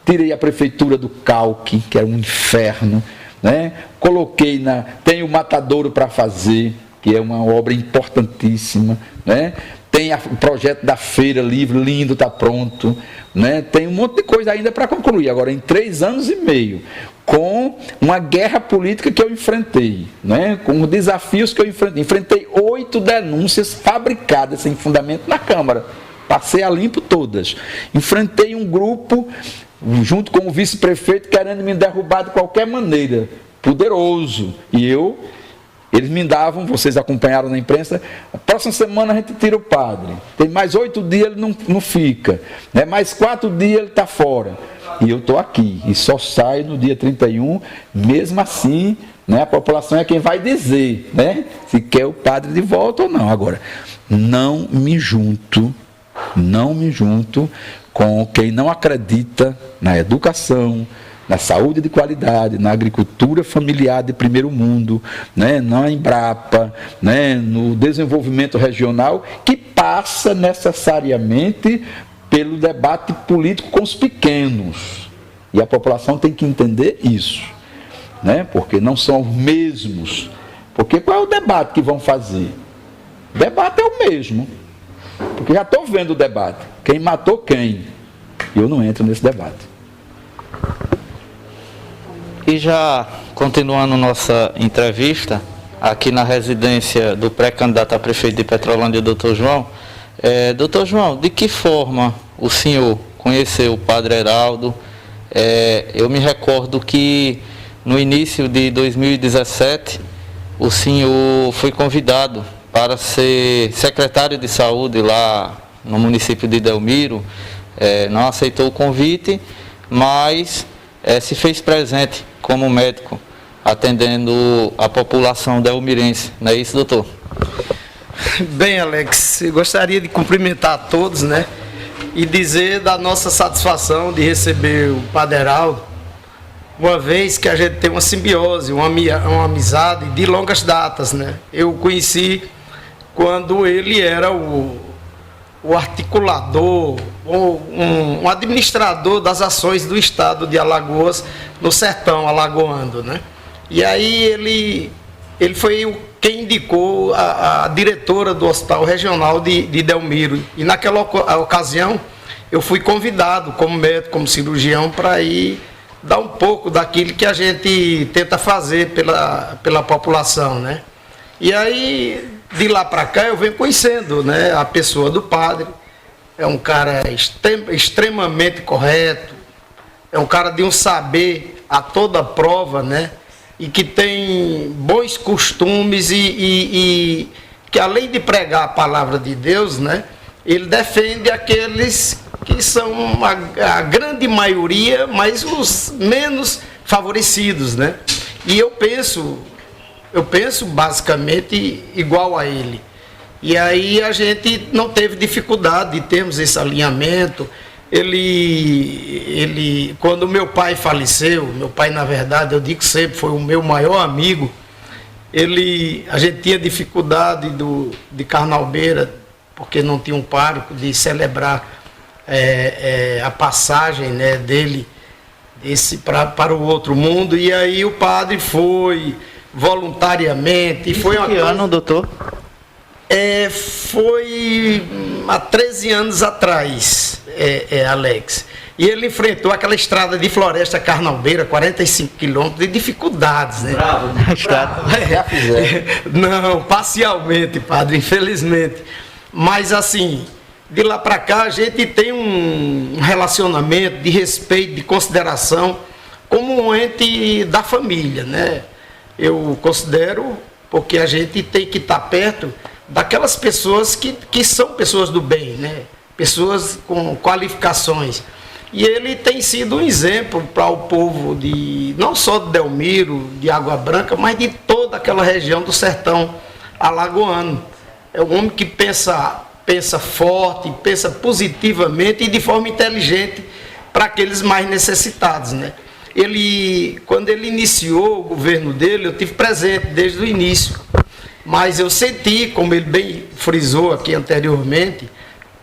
Tirei a prefeitura do Calque, que era um inferno, né? Coloquei tem o Matadouro para fazer, que é uma obra importantíssima, né? Tem o projeto da Feira Livre, lindo, está pronto, né? Tem um monte de coisa ainda para concluir. Agora, em 3 anos e meio, com uma guerra política que eu enfrentei, né? Com os desafios que eu enfrentei 8 denúncias fabricadas sem fundamento na Câmara. Passei a limpo todas. Enfrentei um grupo, junto com o vice-prefeito, querendo me derrubar de qualquer maneira, poderoso, e eles me davam, vocês acompanharam na imprensa, a próxima semana a gente tira o padre, tem mais 8 dias ele não fica, né? Mais 4 dias ele está fora, e eu estou aqui, e só saio no dia 31, mesmo assim, né, a população é quem vai dizer, né, se quer o padre de volta ou não. Agora, não me junto com quem não acredita na educação, na saúde de qualidade, na agricultura familiar de primeiro mundo, né, na Embrapa, né, no desenvolvimento regional, que passa necessariamente pelo debate político com os pequenos. E a população tem que entender isso, né, porque não são os mesmos. Porque qual é o debate que vão fazer? O debate é o mesmo. Porque já estou vendo o debate. Quem matou quem? Eu não entro nesse debate. E já continuando nossa entrevista, aqui na residência do pré-candidato a prefeito de Petrolândia, doutor João. Doutor João, de que forma o senhor conheceu o padre Heraldo? Eu me recordo que no início de 2017, o senhor foi convidado para ser secretário de saúde lá no município de Delmiro. Não aceitou o convite, mas se fez presente como médico, atendendo a população delmirense. Não é isso, doutor? Bem, Alex, eu gostaria de cumprimentar a todos, né? E dizer da nossa satisfação de receber o padre Heraldo, uma vez que a gente tem uma simbiose, uma amizade de longas datas, né? Eu o conheci quando ele era o articulador, um administrador das ações do estado de Alagoas, no sertão alagoano, né? E aí ele foi quem indicou a diretora do Hospital Regional de Delmiro. E naquela ocasião eu fui convidado como médico, como cirurgião, para ir dar um pouco daquilo que a gente tenta fazer pela população, né? E aí, de lá para cá, eu venho conhecendo, né, a pessoa do padre. É um cara extremamente correto, é um cara de um saber a toda prova, né? E que tem bons costumes e que, além de pregar a palavra de Deus, né, ele defende aqueles que são a grande maioria, mas os menos favorecidos, né? E eu penso, eu penso basicamente igual a ele. E aí a gente não teve dificuldade de termos esse alinhamento. Quando meu pai faleceu, meu pai, na verdade, eu digo sempre, foi o meu maior amigo. A gente tinha dificuldade de Carnalbeira, porque não tinha um pároco, de celebrar a passagem, né, dele para o outro mundo. E aí o padre foi voluntariamente. Foi que ano, doutor? Foi há 13 anos atrás, Alex. E ele enfrentou aquela estrada de Floresta Carnalbeira, 45 quilômetros, de dificuldades, né? Bravo, né? Estrada. Já fizeram. Não, parcialmente, padre, infelizmente. Mas assim, de lá para cá a gente tem um relacionamento de respeito, de consideração, como um ente da família, né? Eu considero, porque a gente tem que estar perto daquelas pessoas que são pessoas do bem, né? Pessoas com qualificações. E ele tem sido um exemplo para o povo não só de Delmiro, de Água Branca, mas de toda aquela região do sertão alagoano. É um homem que pensa forte, pensa positivamente e de forma inteligente para aqueles mais necessitados, né? Quando ele iniciou o governo dele, eu tive presente desde o início. Mas eu senti, como ele bem frisou aqui anteriormente,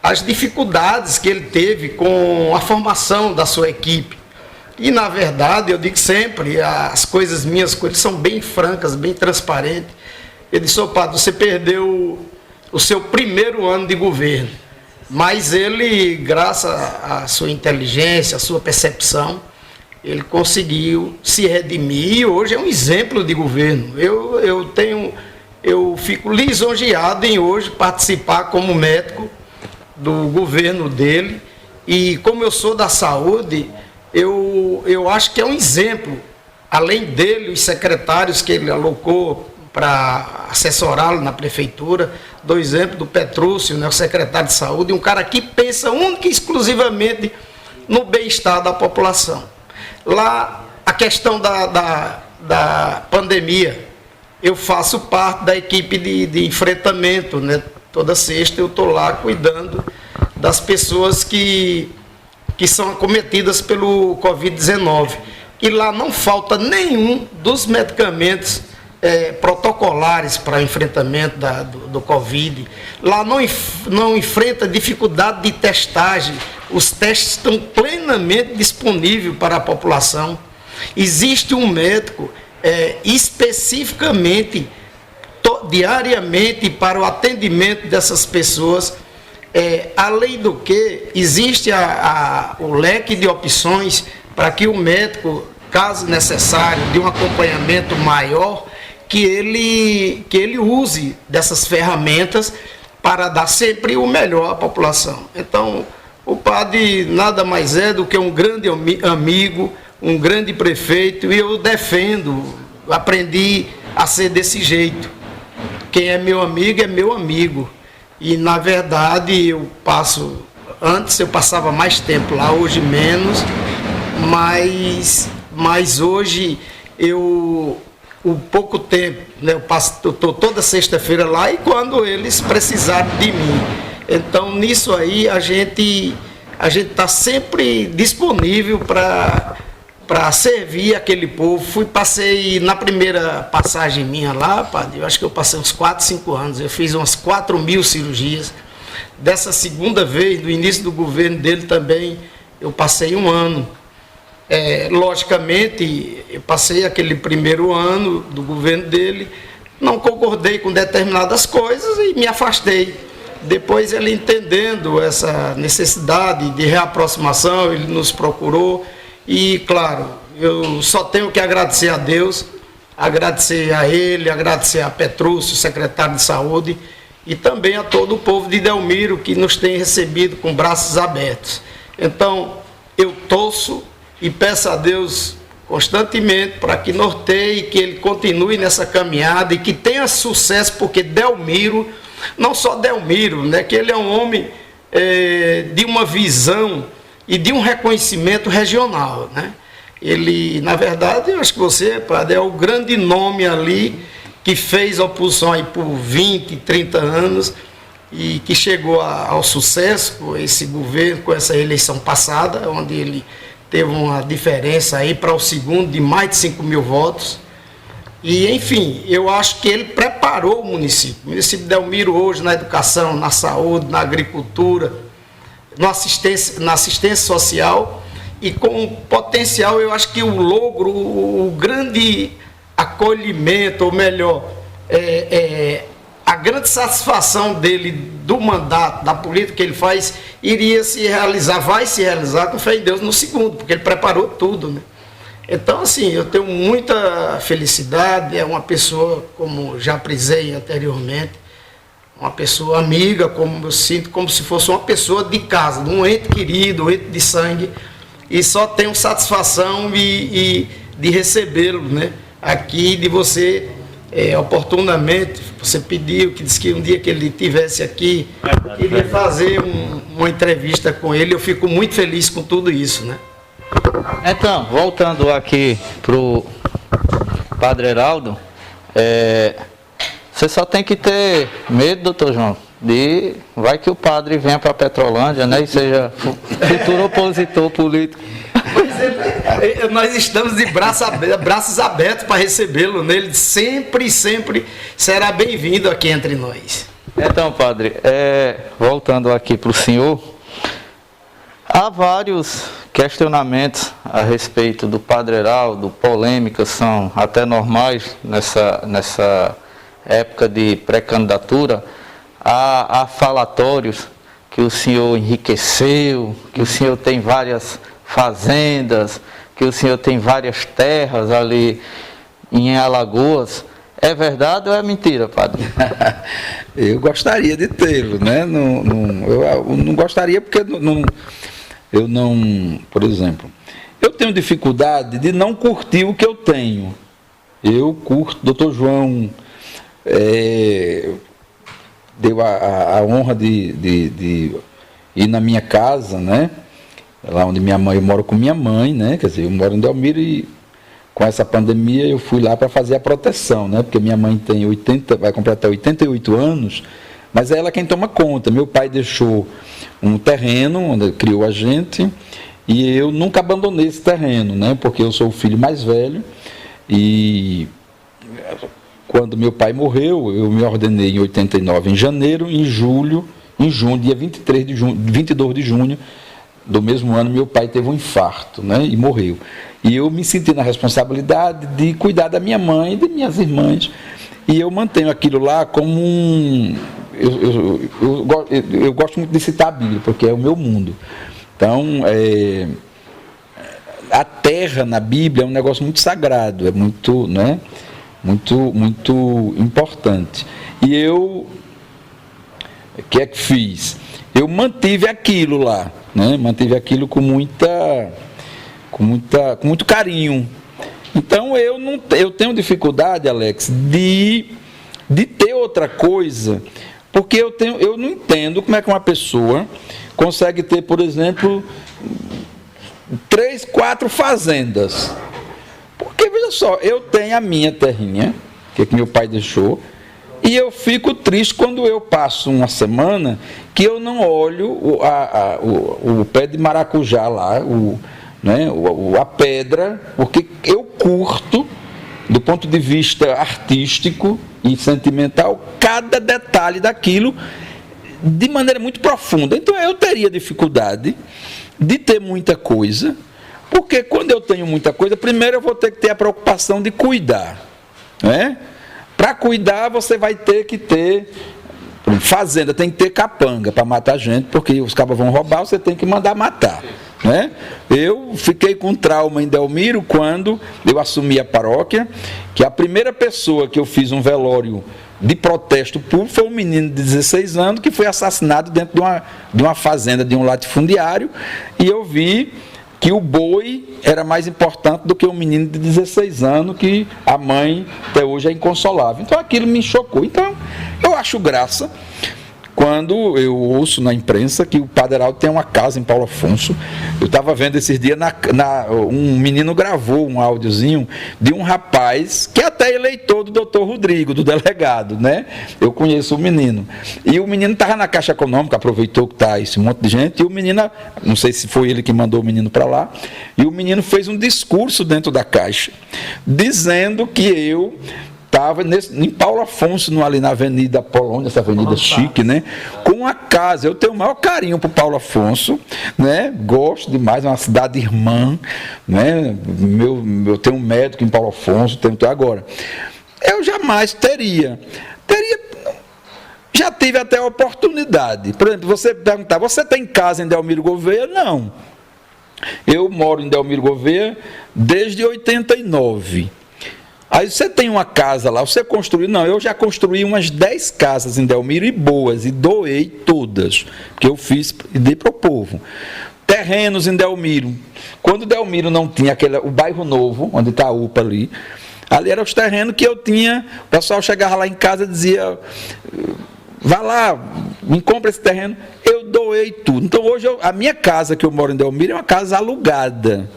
as dificuldades que ele teve com a formação da sua equipe. E, na verdade, eu digo sempre, minhas coisas são bem francas, bem transparentes. Ele disse: padre, você perdeu o seu primeiro ano de governo. Mas ele, graças à sua inteligência, à sua percepção, ele conseguiu se redimir e hoje é um exemplo de governo. Eu fico lisonjeado em hoje participar como médico do governo dele, e como eu sou da saúde, eu acho que é um exemplo, além dele, os secretários que ele alocou para assessorá-lo na prefeitura, do exemplo do Petrúcio, né, o secretário de saúde, um cara que pensa única e exclusivamente no bem-estar da população. Lá, a questão da pandemia, eu faço parte da equipe de enfrentamento, né? Toda sexta eu estou lá cuidando das pessoas que são acometidas pelo Covid-19. E lá não falta nenhum dos medicamentos protocolares para enfrentamento do Covid. Lá não enfrenta dificuldade de testagem. Os testes estão plenamente disponíveis para a população. Existe um médico especificamente, diariamente, para o atendimento dessas pessoas. Além do que, existe o leque de opções para que o médico, caso necessário, de um acompanhamento maior, que ele use dessas ferramentas para dar sempre o melhor à população. Então, o padre nada mais é do que um grande amigo, um grande prefeito, e eu defendo, aprendi a ser desse jeito. Quem é meu amigo é meu amigo. E, na verdade, antes eu passava mais tempo lá, hoje menos, mas hoje o pouco tempo, né, eu estou toda sexta-feira lá e quando eles precisarem de mim. Então, nisso aí, a gente está sempre disponível para servir aquele povo. Passei na primeira passagem minha lá, padre, eu acho que eu passei uns 4, 5 anos, eu fiz umas 4.000 cirurgias. Dessa segunda vez, no início do governo dele também, eu passei 1 ano. Logicamente, eu passei aquele primeiro ano do governo dele, não concordei com determinadas coisas e me afastei. Depois ele, entendendo essa necessidade de reaproximação, ele nos procurou. E, claro, eu só tenho que agradecer a Deus, agradecer a ele, agradecer a Petrúcio, secretário de saúde, e também a todo o povo de Delmiro, que nos tem recebido com braços abertos. Então, eu torço e peço a Deus constantemente para que norteie, que ele continue nessa caminhada e que tenha sucesso, porque Delmiro, não só Delmiro, né, que ele é um homem de uma visão e de um reconhecimento regional, né? Ele, na verdade, eu acho que você, padre, é o grande nome ali que fez oposição aí por 20, 30 anos e que chegou ao sucesso com esse governo, com essa eleição passada, onde ele teve uma diferença aí para o segundo de mais de 5 mil votos. E, enfim, eu acho que ele preparou o município. O município de Delmiro hoje na educação, na saúde, na agricultura, na assistência social, e com potencial, eu acho que o logro, o grande acolhimento, ou melhor, a grande satisfação dele do mandato, da política que ele faz, iria se realizar, vai se realizar com fé em Deus no segundo, porque ele preparou tudo, né? Então, assim, eu tenho muita felicidade, é uma pessoa, como já prisei anteriormente, uma pessoa amiga, como eu sinto, como se fosse uma pessoa de casa, um ente querido, um ente de sangue, e só tenho satisfação e de recebê-lo, né? Aqui, de você, oportunamente, você pediu, que disse que um dia que ele estivesse aqui, queria fazer uma entrevista com ele, eu fico muito feliz com tudo isso, né? Então, voltando aqui para o Padre Heraldo, você só tem que ter medo, doutor João, vai que o padre venha para Petrolândia, né, e seja futuro opositor político. Nós estamos de braços abertos para recebê-lo, né? Ele sempre será bem-vindo aqui entre nós. Então, padre, voltando aqui para o senhor, há vários questionamentos a respeito do Padre Heraldo, polêmicas são até normais nessa época de pré-candidatura. Há falatórios que o senhor enriqueceu, que o senhor tem várias fazendas, que o senhor tem várias terras ali em Alagoas. É verdade ou é mentira, padre? Eu gostaria de tê-lo, né? Eu não gostaria porque eu não, por exemplo, eu tenho dificuldade de não curtir o que eu tenho. Eu curto, doutor João deu a honra de ir na minha casa, né? Lá onde minha mãe, eu moro com minha mãe, né? Quer dizer, eu moro em Delmiro e com essa pandemia eu fui lá para fazer a proteção, né? Porque minha mãe tem vai completar 88 anos, mas é ela quem toma conta. Meu pai deixou um terreno onde criou a gente e eu nunca abandonei esse terreno, né? Porque eu sou o filho mais velho e quando meu pai morreu, eu me ordenei em 89 em janeiro, em junho, dia 22 de junho do mesmo ano, meu pai teve um infarto, né? E morreu. E eu me senti na responsabilidade de cuidar da minha mãe e de minhas irmãs. E eu mantenho aquilo lá como um... Eu gosto muito de citar a Bíblia, porque é o meu mundo. Então, a terra na Bíblia é um negócio muito sagrado, é muito, né? Muito importante. E eu... O que é que fiz? Eu mantive aquilo lá, né? Mantive aquilo com muito carinho. Então eu tenho dificuldade, Alex, de ter outra coisa, porque eu não entendo como é que uma pessoa consegue ter, por exemplo, 3, 4 fazendas. Porque, veja só, eu tenho a minha terrinha, que meu pai deixou, e eu fico triste quando eu passo uma semana que eu não olho o pé de maracujá lá, a pedra, porque eu curto, do ponto de vista artístico e sentimental, cada detalhe daquilo de maneira muito profunda. Então eu teria dificuldade de ter muita coisa, porque quando eu tenho muita coisa, primeiro eu vou ter que ter a preocupação de cuidar, né? Para cuidar, você vai ter que ter fazenda, tem que ter capanga para matar gente, porque os cabas vão roubar, você tem que mandar matar, né? Eu fiquei com trauma em Delmiro quando eu assumi a paróquia, que a primeira pessoa que eu fiz um velório de protesto público foi um menino de 16 anos que foi assassinado dentro de uma fazenda, de um latifundiário, e eu vi que o boi era mais importante do que um menino de 16 anos, que a mãe até hoje é inconsolável. Então aquilo me chocou. Então eu acho graça quando eu ouço na imprensa que o Padre Heraldo tem uma casa em Paulo Afonso. Eu estava vendo esses dias, um menino gravou um áudiozinho de um rapaz que até é eleitor do doutor Rodrigo, do delegado, né? Eu conheço o menino. E o menino estava na Caixa Econômica, aproveitou que está esse monte de gente, e o menino, não sei se foi ele que mandou o menino para lá, e o menino fez um discurso dentro da Caixa, dizendo que eu estava em Paulo Afonso, ali na Avenida Polônia, essa avenida chique, né? Com a casa. Eu tenho o maior carinho por Paulo Afonso, né? Gosto demais, é uma cidade irmã, né? Eu tenho um médico em Paulo Afonso, agora. Eu jamais teria. Já tive até a oportunidade. Por exemplo, você perguntar, você tem casa em Delmiro Gouveia? Não. Eu moro em Delmiro Gouveia desde 89. Aí você tem uma casa lá, você construiu? Não, eu já construí umas 10 casas em Delmiro e boas, e doei todas, porque eu fiz e dei para o povo. Terrenos em Delmiro. Quando Delmiro não tinha o bairro novo, onde está a UPA ali eram os terrenos que eu tinha, o pessoal chegava lá em casa e dizia, vá lá, me compra esse terreno, eu doei tudo. Então hoje a minha casa que eu moro em Delmiro é uma casa alugada.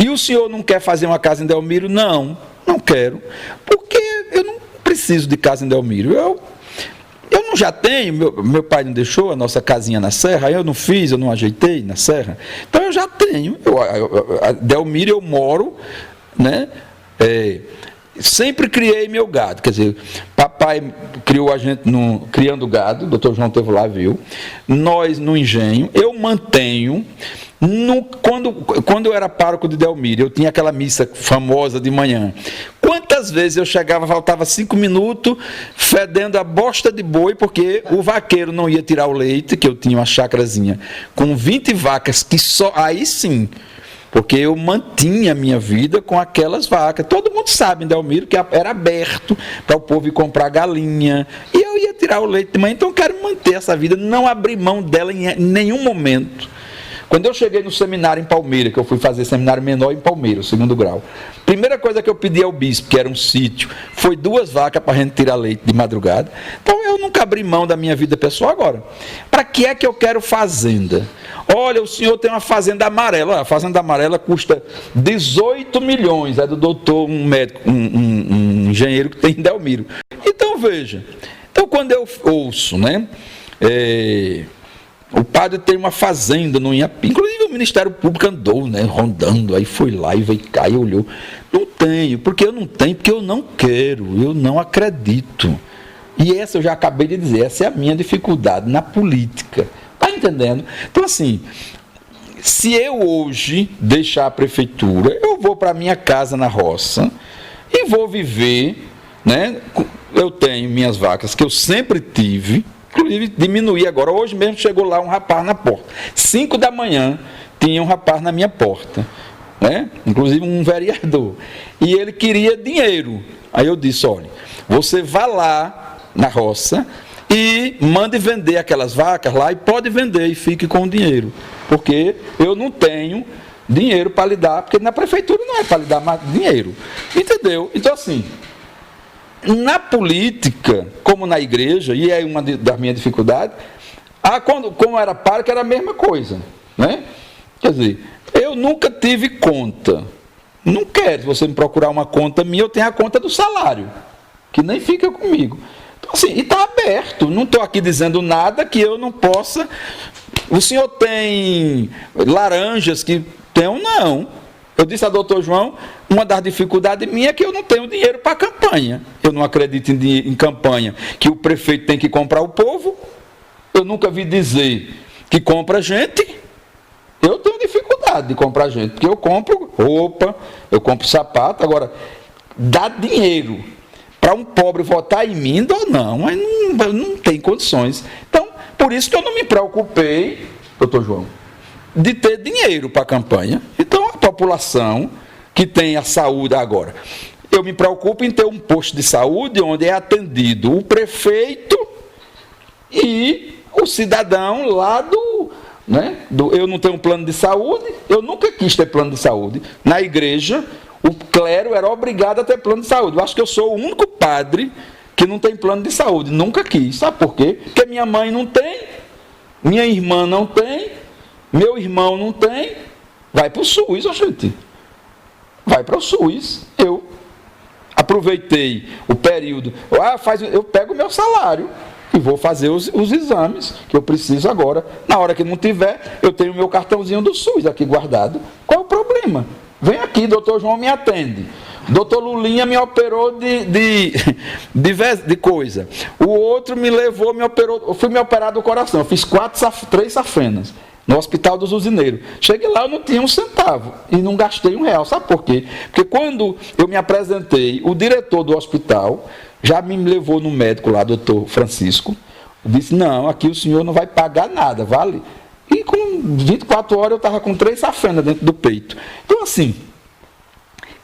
E o senhor não quer fazer uma casa em Delmiro? Não quero, porque eu não preciso de casa em Delmiro. Eu não já tenho, meu pai não deixou a nossa casinha na Serra, eu não fiz, eu não ajeitei na Serra, então eu já tenho. Delmiro eu moro, né? Sempre criei meu gado, quer dizer, papai criou a gente criando gado, o doutor João esteve lá, viu? Nós no engenho, eu mantenho. Quando eu era pároco de Delmiro, eu tinha aquela missa famosa de manhã. Quantas vezes eu chegava, faltava 5 minutos, fedendo a bosta de boi, porque o vaqueiro não ia tirar o leite, que eu tinha uma chácarazinha com 20 vacas, que só aí sim, porque eu mantinha a minha vida com aquelas vacas. Todo mundo sabe em Delmiro que era aberto para o povo ir comprar galinha, e eu ia tirar o leite de manhã. Então eu quero manter essa vida, não abrir mão dela em nenhum momento. Quando eu cheguei no seminário em Palmeira, que eu fui fazer seminário menor em Palmeira, o 2º grau, primeira coisa que eu pedi ao bispo, que era um sítio, foi 2 vacas para a gente tirar leite de madrugada. Então eu nunca abri mão da minha vida pessoal. Agora, para que é que eu quero fazenda? Olha, o senhor tem uma fazenda amarela. A fazenda amarela custa 18 milhões, é do doutor, um médico, um engenheiro que tem em Delmiro. Então veja, quando eu ouço, né? O padre tem uma fazenda no Inhapi, inclusive o Ministério Público andou, né, rondando, aí foi lá e veio cá e olhou. Não tenho, porque eu não quero, eu não acredito. E essa eu já acabei de dizer, essa é a minha dificuldade na política. Está entendendo? Então, assim, se eu hoje deixar a prefeitura, eu vou para a minha casa na roça e vou viver, né? Eu tenho minhas vacas que eu sempre tive. Inclusive, diminuí agora. Hoje mesmo chegou lá um rapaz na porta. 5 da manhã tinha um rapaz na minha porta, né? Inclusive um vereador. E ele queria dinheiro. Aí eu disse, olha, você vá lá na roça e mande vender aquelas vacas lá, e pode vender e fique com o dinheiro. Porque eu não tenho dinheiro para lhe dar, porque na prefeitura não é para lhe dar mais dinheiro. Entendeu? Então, assim, na política, como na igreja, e é uma das minhas dificuldades, como era pároco, era a mesma coisa, né? Quer dizer, eu nunca tive conta. Não quero, se você me procurar uma conta minha, eu tenho a conta do salário, que nem fica comigo. Então, assim, e está aberto, não estou aqui dizendo nada que eu não possa. O senhor tem laranjas que tem? Não. Eu disse a doutor João, uma das dificuldades minha é que eu não tenho dinheiro para campanha. Eu não acredito em campanha que o prefeito tem que comprar o povo. Eu nunca vi dizer que compra gente. Eu tenho dificuldade de comprar gente, porque eu compro roupa, eu compro sapato. Agora, dar dinheiro para um pobre votar em mim, ou não, mas não tem condições. Então, por isso que eu não me preocupei, doutor João, de ter dinheiro para a campanha. Então, a população que tem a saúde agora, eu me preocupo em ter um posto de saúde onde é atendido o prefeito e o cidadão lá eu não tenho um plano de saúde, eu nunca quis ter plano de saúde. Na igreja, o clero era obrigado a ter plano de saúde. Eu acho que eu sou o único padre que não tem plano de saúde. Nunca quis. Sabe por quê? Porque minha mãe não tem, minha irmã não tem, meu irmão não tem. Vai para o SUS, gente. Vai para o SUS. Eu aproveitei o período. Eu pego o meu salário e vou fazer os exames que eu preciso agora. Na hora que não tiver, eu tenho o meu cartãozinho do SUS aqui guardado. Qual é o problema? Vem aqui, doutor João me atende. Doutor Lulinha me operou de coisa. O outro me levou, me operou. Eu fui me operar do coração. Eu fiz 3 safenas no Hospital dos Usineiros. Cheguei lá, eu não tinha um centavo e não gastei R$1. Sabe por quê? Porque quando eu me apresentei, o diretor do hospital já me levou no médico lá, doutor Francisco, disse, não, aqui o senhor não vai pagar nada, vale? E com 24 horas eu estava com 3 safenas dentro do peito. Então, assim,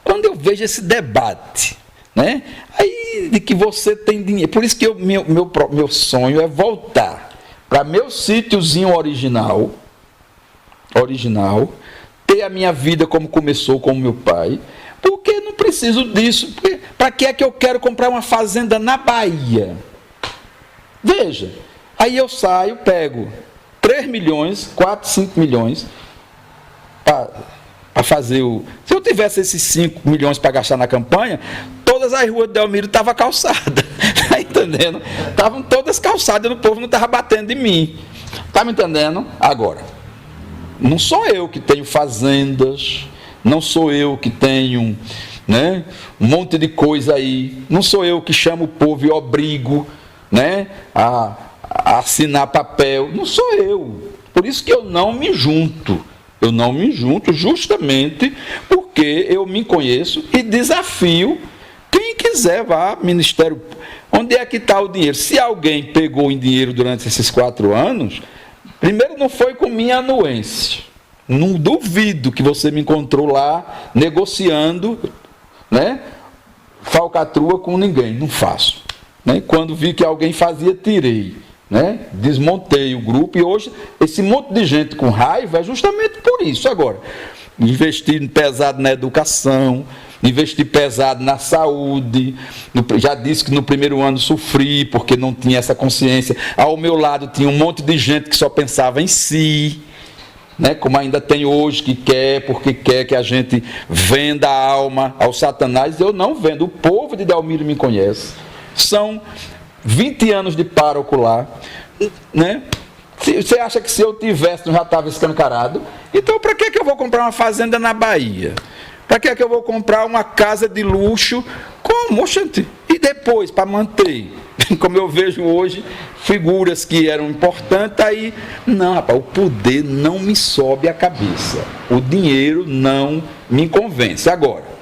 quando eu vejo esse debate, né, aí de que você tem dinheiro, por isso que meu sonho é voltar para meu sítiozinho original, ter a minha vida como começou com o meu pai, porque não preciso disso. Para que é que eu quero comprar uma fazenda na Bahia? Veja, aí eu saio, pego 3 milhões, 4, 5 milhões para fazer o... Se eu tivesse esses 5 milhões para gastar na campanha, todas as ruas de Delmiro estavam calçadas. Está entendendo? Estavam todas calçadas, o povo não estava batendo em mim. Está me entendendo? Agora, não sou eu que tenho fazendas, não sou eu que tenho, né, um monte de coisa aí, não sou eu que chamo o povo e obrigo, né, a assinar papel, não sou eu. Por isso que eu não me junto. Eu não me junto justamente porque eu me conheço e desafio quem quiser vá Ministério. Onde é que está o dinheiro? Se alguém pegou em dinheiro durante esses 4 anos, primeiro não foi com minha anuência. Não duvido que você me encontrou lá negociando, né, falcatrua com ninguém. Não faço. Né? Quando vi que alguém fazia, tirei. Né? Desmontei o grupo e hoje esse monte de gente com raiva é justamente por isso. Agora, investir pesado na educação, investir pesado na saúde. Já disse que no primeiro ano sofri porque não tinha essa consciência. Ao meu lado tinha um monte de gente que só pensava em si, né? Como ainda tem hoje, que quer, porque quer que a gente venda a alma ao Satanás. Eu não vendo. O povo de Delmiro me conhece. São 20 anos de pároco lá, né? Você acha que se eu tivesse, não já estava escancarado? Então, para que eu vou comprar uma fazenda na Bahia? Para que eu vou comprar uma casa de luxo? Como, gente? E depois, para manter? Como eu vejo hoje, figuras que eram importantes, aí, não, rapaz, o poder não me sobe a cabeça. O dinheiro não me convence. Agora,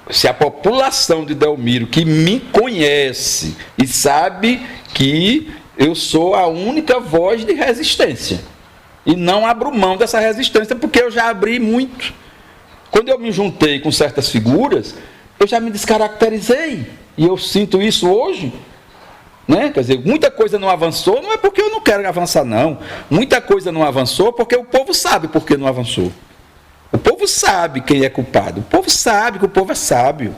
se a população de Delmiro, que me conhece e sabe que eu sou a única voz de resistência, e não abro mão dessa resistência, porque eu já abri muito. Quando eu me juntei com certas figuras, eu já me descaracterizei, e eu sinto isso hoje. Né? Quer dizer, muita coisa não avançou, não é porque eu não quero avançar, não. Muita coisa não avançou porque o povo sabe por que não avançou. O povo sabe quem é culpado. O povo sabe que o povo é sábio.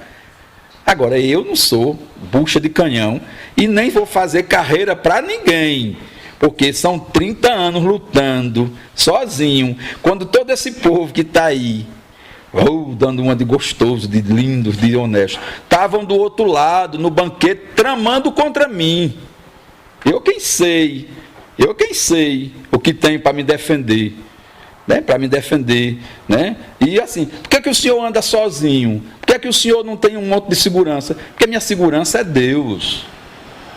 Agora, eu não sou bucha de canhão e nem vou fazer carreira para ninguém. Porque são 30 anos lutando, sozinho. Quando todo esse povo que está aí, dando uma de gostoso, de lindo, de honesto, estavam do outro lado, no banquete, tramando contra mim. Eu quem sei o que tem para me defender. Né, para me defender, né? E assim, por que o senhor anda sozinho? Por que o senhor não tem um monte de segurança? Porque minha segurança é Deus.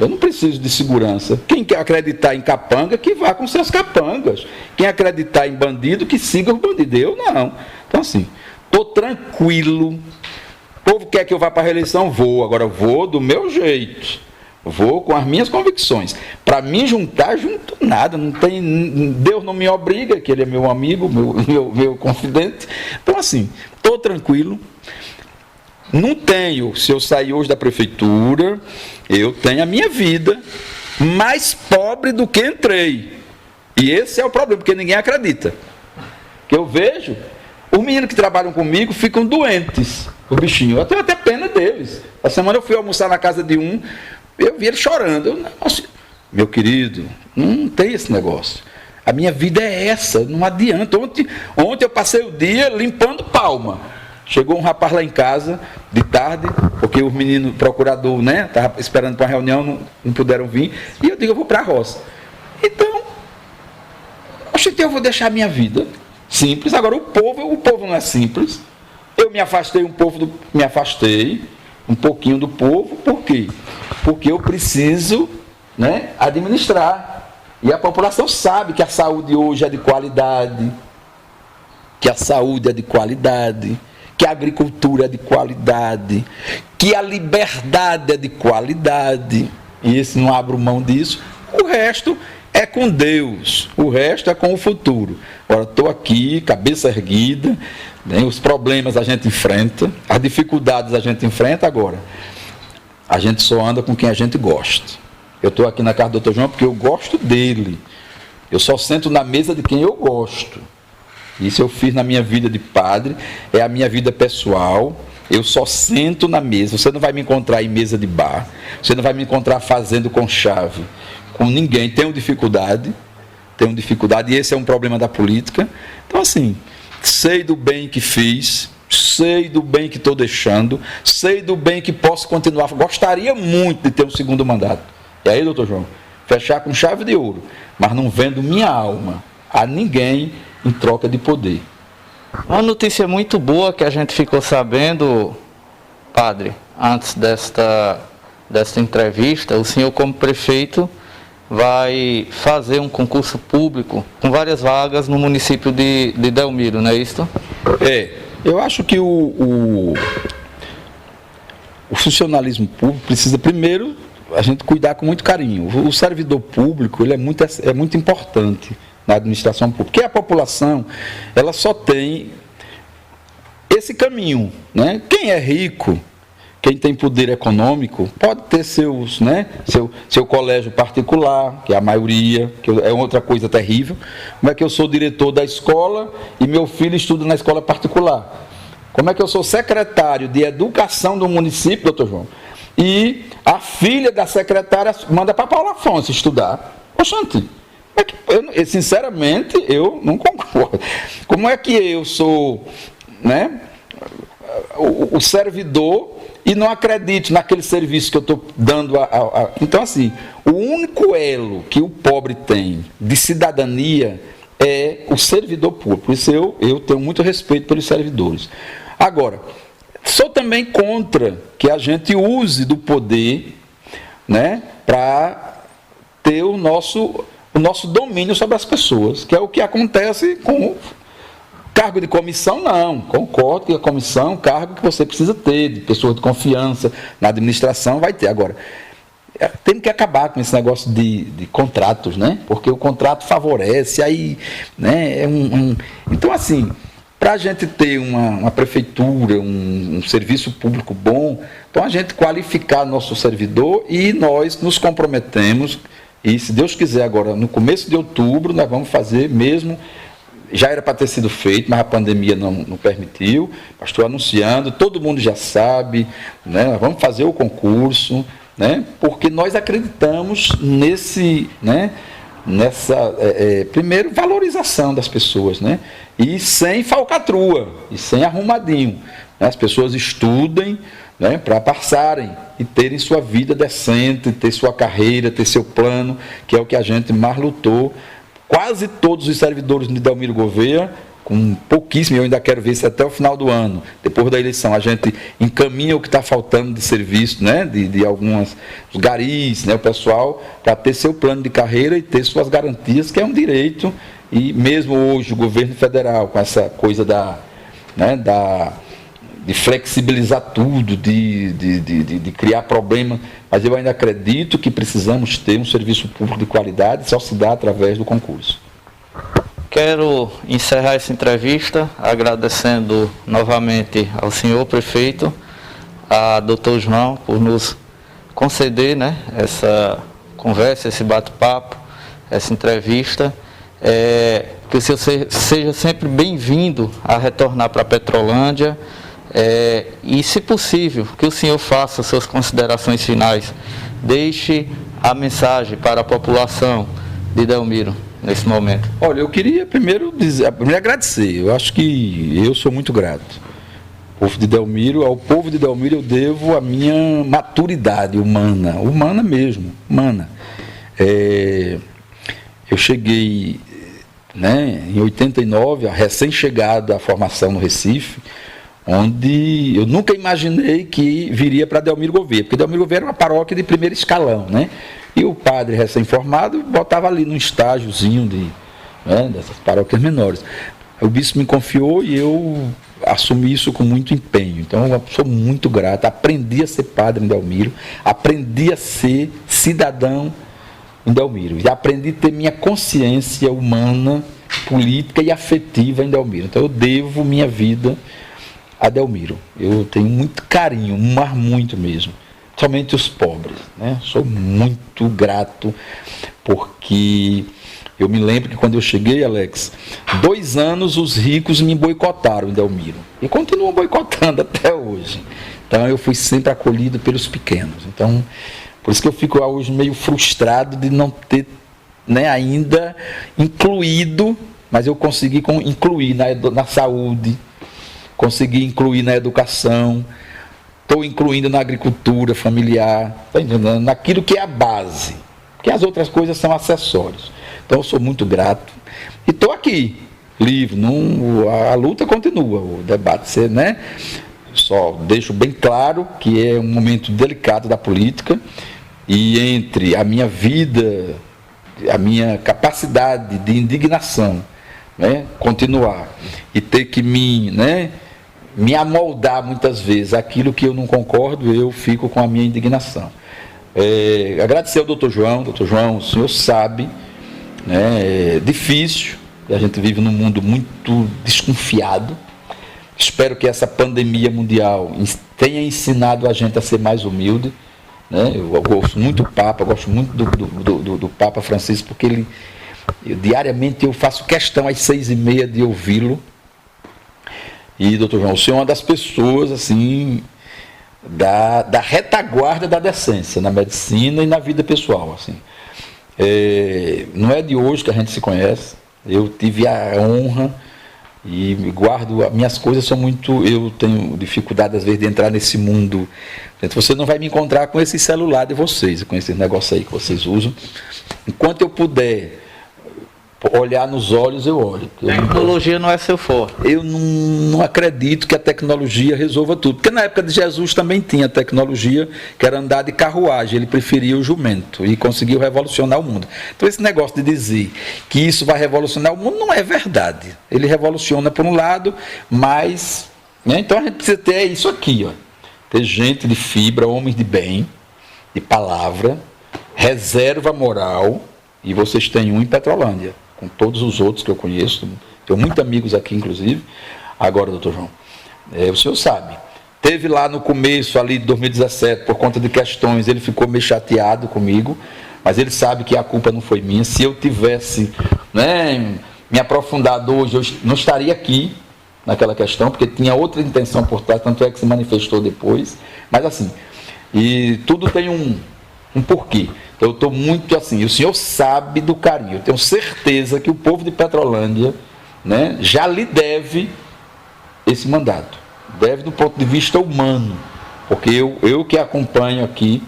Eu não preciso de segurança. Quem quer acreditar em capanga, que vá com seus capangas. Quem acreditar em bandido, que siga os bandidos. Eu não. Então assim, estou tranquilo. O povo quer que eu vá para a reeleição? Vou. Agora vou do meu jeito. Vou com as minhas convicções. Para me juntar, junto nada. Não tem, Deus não me obriga, que Ele é meu amigo, meu confidente. Então, assim, estou tranquilo. Não tenho, se eu sair hoje da prefeitura, eu tenho a minha vida mais pobre do que entrei. E esse é o problema, porque ninguém acredita. Que eu vejo, os meninos que trabalham comigo ficam doentes. o bichinho. Eu tenho até pena deles. A semana eu fui almoçar na casa de um, eu vi ele chorando. Nossa, meu querido, não tem esse negócio. A minha vida é essa, não adianta. Ontem eu passei o dia limpando palma. Chegou um rapaz lá em casa, de tarde, porque o menino procurador, né, estava esperando para uma reunião, não puderam vir, e eu digo, eu vou para a roça. Então, eu vou deixar a minha vida simples. Agora, o povo não é simples. Eu me afastei um pouquinho do povo, por quê? Porque eu preciso, né, administrar. E a população sabe que a saúde hoje é de qualidade, que a agricultura é de qualidade, que a liberdade é de qualidade, e esse não abro mão disso. O resto é com Deus, o resto é com o futuro. Agora, estou aqui, cabeça erguida, né, os problemas a gente enfrenta, as dificuldades a gente enfrenta. Agora, a gente só anda com quem a gente gosta. Eu estou aqui na casa do Dr. João porque eu gosto dele. Eu só sento na mesa de quem eu gosto. Isso eu fiz na minha vida de padre, é a minha vida pessoal. Eu só sento na mesa. Você não vai me encontrar em mesa de bar, você não vai me encontrar fazendo com chave com ninguém. Tenho dificuldade, e esse é um problema da política. Então, assim, sei do bem que fiz, sei do bem que estou deixando, sei do bem que posso continuar. Gostaria muito de ter um segundo mandato. E aí, doutor João, fechar com chave de ouro, mas não vendo minha alma a ninguém em troca de poder. Uma notícia muito boa que a gente ficou sabendo, padre, antes desta entrevista, o senhor como prefeito vai fazer um concurso público com várias vagas no município de Delmiro, não é isso? Eu acho que o funcionalismo público precisa primeiro a gente cuidar com muito carinho. O servidor público ele é muito importante na administração pública, porque a população ela só tem esse caminho, né? Quem é rico, quem tem poder econômico, pode ter seu colégio particular, que é a maioria, que é outra coisa terrível. Como é que eu sou diretor da escola e meu filho estuda na escola particular? Como é que eu sou secretário de educação do município, doutor João, e a filha da secretária manda para Paulo Afonso estudar? Oxente, sinceramente, eu não concordo. Como é que eu sou, né, o servidor e não acredito naquele serviço que eu estou dando Então, assim, o único elo que o pobre tem de cidadania é o servidor público. Por isso eu tenho muito respeito pelos servidores. Agora, sou também contra que a gente use do poder, né, para ter o nosso domínio sobre as pessoas, que é o que acontece com o cargo de comissão. Não, concordo que a comissão é um cargo que você precisa ter, de pessoas de confiança, na administração vai ter. Agora, temos que acabar com esse negócio de contratos, né? Porque o contrato favorece, aí, né, Então, assim, para a gente ter uma prefeitura, um serviço público bom, então a gente qualificar nosso servidor e nós nos comprometemos, e se Deus quiser agora, no começo de outubro, nós vamos fazer mesmo, já era para ter sido feito, mas a pandemia não permitiu, estou anunciando, todo mundo já sabe, né, nós vamos fazer o concurso, né, porque nós acreditamos nessa primeiro, valorização das pessoas, né? E sem falcatrua, e sem arrumadinho. Né? As pessoas estudem, né, para passarem e terem sua vida decente, ter sua carreira, ter seu plano, que é o que a gente mais lutou. Quase todos os servidores de Delmiro Gouveia, com pouquíssimo, eu ainda quero ver isso até o final do ano, depois da eleição, a gente encaminha o que está faltando de serviço, né, de alguns garis, né, o pessoal, para ter seu plano de carreira e ter suas garantias, que é um direito. E mesmo hoje o governo federal, com essa coisa de flexibilizar tudo, de criar problemas, mas eu ainda acredito que precisamos ter um serviço público de qualidade, só se dá através do concurso. Quero encerrar essa entrevista agradecendo novamente ao senhor prefeito, a doutor João, por nos conceder, né, essa conversa, esse bate-papo, essa entrevista. Que o senhor seja sempre bem-vindo a retornar para Petrolândia. E, se possível, que o senhor faça suas considerações finais, deixe a mensagem para a população de Delmiro nesse momento. Olha, eu queria primeiro agradecer. Eu acho que eu sou muito grato. Ao povo de Delmiro eu devo a minha maturidade humana mesmo, humana. Eu cheguei, né, em 89, recém-chegado à formação no Recife, onde eu nunca imaginei que viria para Delmiro Gouveia, porque Delmiro Gouveia era uma paróquia de primeiro escalão, né? E o padre recém-formado botava ali num estágiozinho dessas paróquias menores. O bispo me confiou e eu assumi isso com muito empenho. Então eu sou muito grato, aprendi a ser padre em Delmiro, aprendi a ser cidadão em Delmiro e aprendi a ter minha consciência humana, política e afetiva em Delmiro. Então eu devo minha vida a Delmiro. Eu tenho muito carinho, mas muito mesmo. Somente os pobres, né? Sou muito grato, porque eu me lembro que quando eu cheguei, Alex, 2 anos os ricos me boicotaram em Delmiro. E continuam boicotando até hoje. Então eu fui sempre acolhido pelos pequenos. Então, por isso que eu fico hoje meio frustrado de não ter, né, ainda incluído, mas eu consegui incluir na saúde, consegui incluir na educação, estou incluindo na agricultura familiar, tá entendendo? Naquilo que é a base, porque as outras coisas são acessórios. Então eu sou muito grato e estou aqui, livre, a luta continua, o debate, né? Só deixo bem claro que é um momento delicado da política e entre a minha vida, a minha capacidade de indignação, né, continuar e ter que me amoldar muitas vezes aquilo que eu não concordo, eu fico com a minha indignação. Agradecer ao doutor João, o senhor sabe, né, é difícil, a gente vive num mundo muito desconfiado. Espero que essa pandemia mundial tenha ensinado a gente a ser mais humilde, né? Eu gosto muito do Papa, gosto muito do Papa Francisco, porque diariamente eu faço questão às 6h30 de ouvi-lo. E, doutor João, o senhor é uma das pessoas, assim, da retaguarda da decência, na medicina e na vida pessoal, assim. Não é de hoje que a gente se conhece, eu tive a honra e guardo, minhas coisas são muito, eu tenho dificuldade às vezes de entrar nesse mundo. Você não vai me encontrar com esse celular de vocês, com esse negócio aí que vocês usam. Enquanto eu puder olhar nos olhos, eu olho. Tecnologia não é seu forte. Eu não acredito que a tecnologia resolva tudo. Porque na época de Jesus também tinha tecnologia, que era andar de carruagem. Ele preferia o jumento e conseguiu revolucionar o mundo. Então esse negócio de dizer que isso vai revolucionar o mundo não é verdade. Ele revoluciona por um lado, mas, né, então a gente precisa ter isso aqui, ó. Ter gente de fibra, homens de bem, de palavra, reserva moral, e vocês têm um em Petrolândia, com todos os outros que eu conheço, tenho muitos amigos aqui, inclusive. Agora, doutor João, o senhor sabe, teve lá no começo, ali de 2017, por conta de questões, ele ficou meio chateado comigo, mas ele sabe que a culpa não foi minha. Se eu tivesse, né, me aprofundado hoje, eu não estaria aqui naquela questão, porque tinha outra intenção por trás, tanto é que se manifestou depois. Mas assim, e tudo tem um porquê. Então eu estou muito assim, o senhor sabe do carinho, eu tenho certeza que o povo de Petrolândia, né, já lhe deve esse mandato, deve do ponto de vista humano, porque eu que acompanho aqui,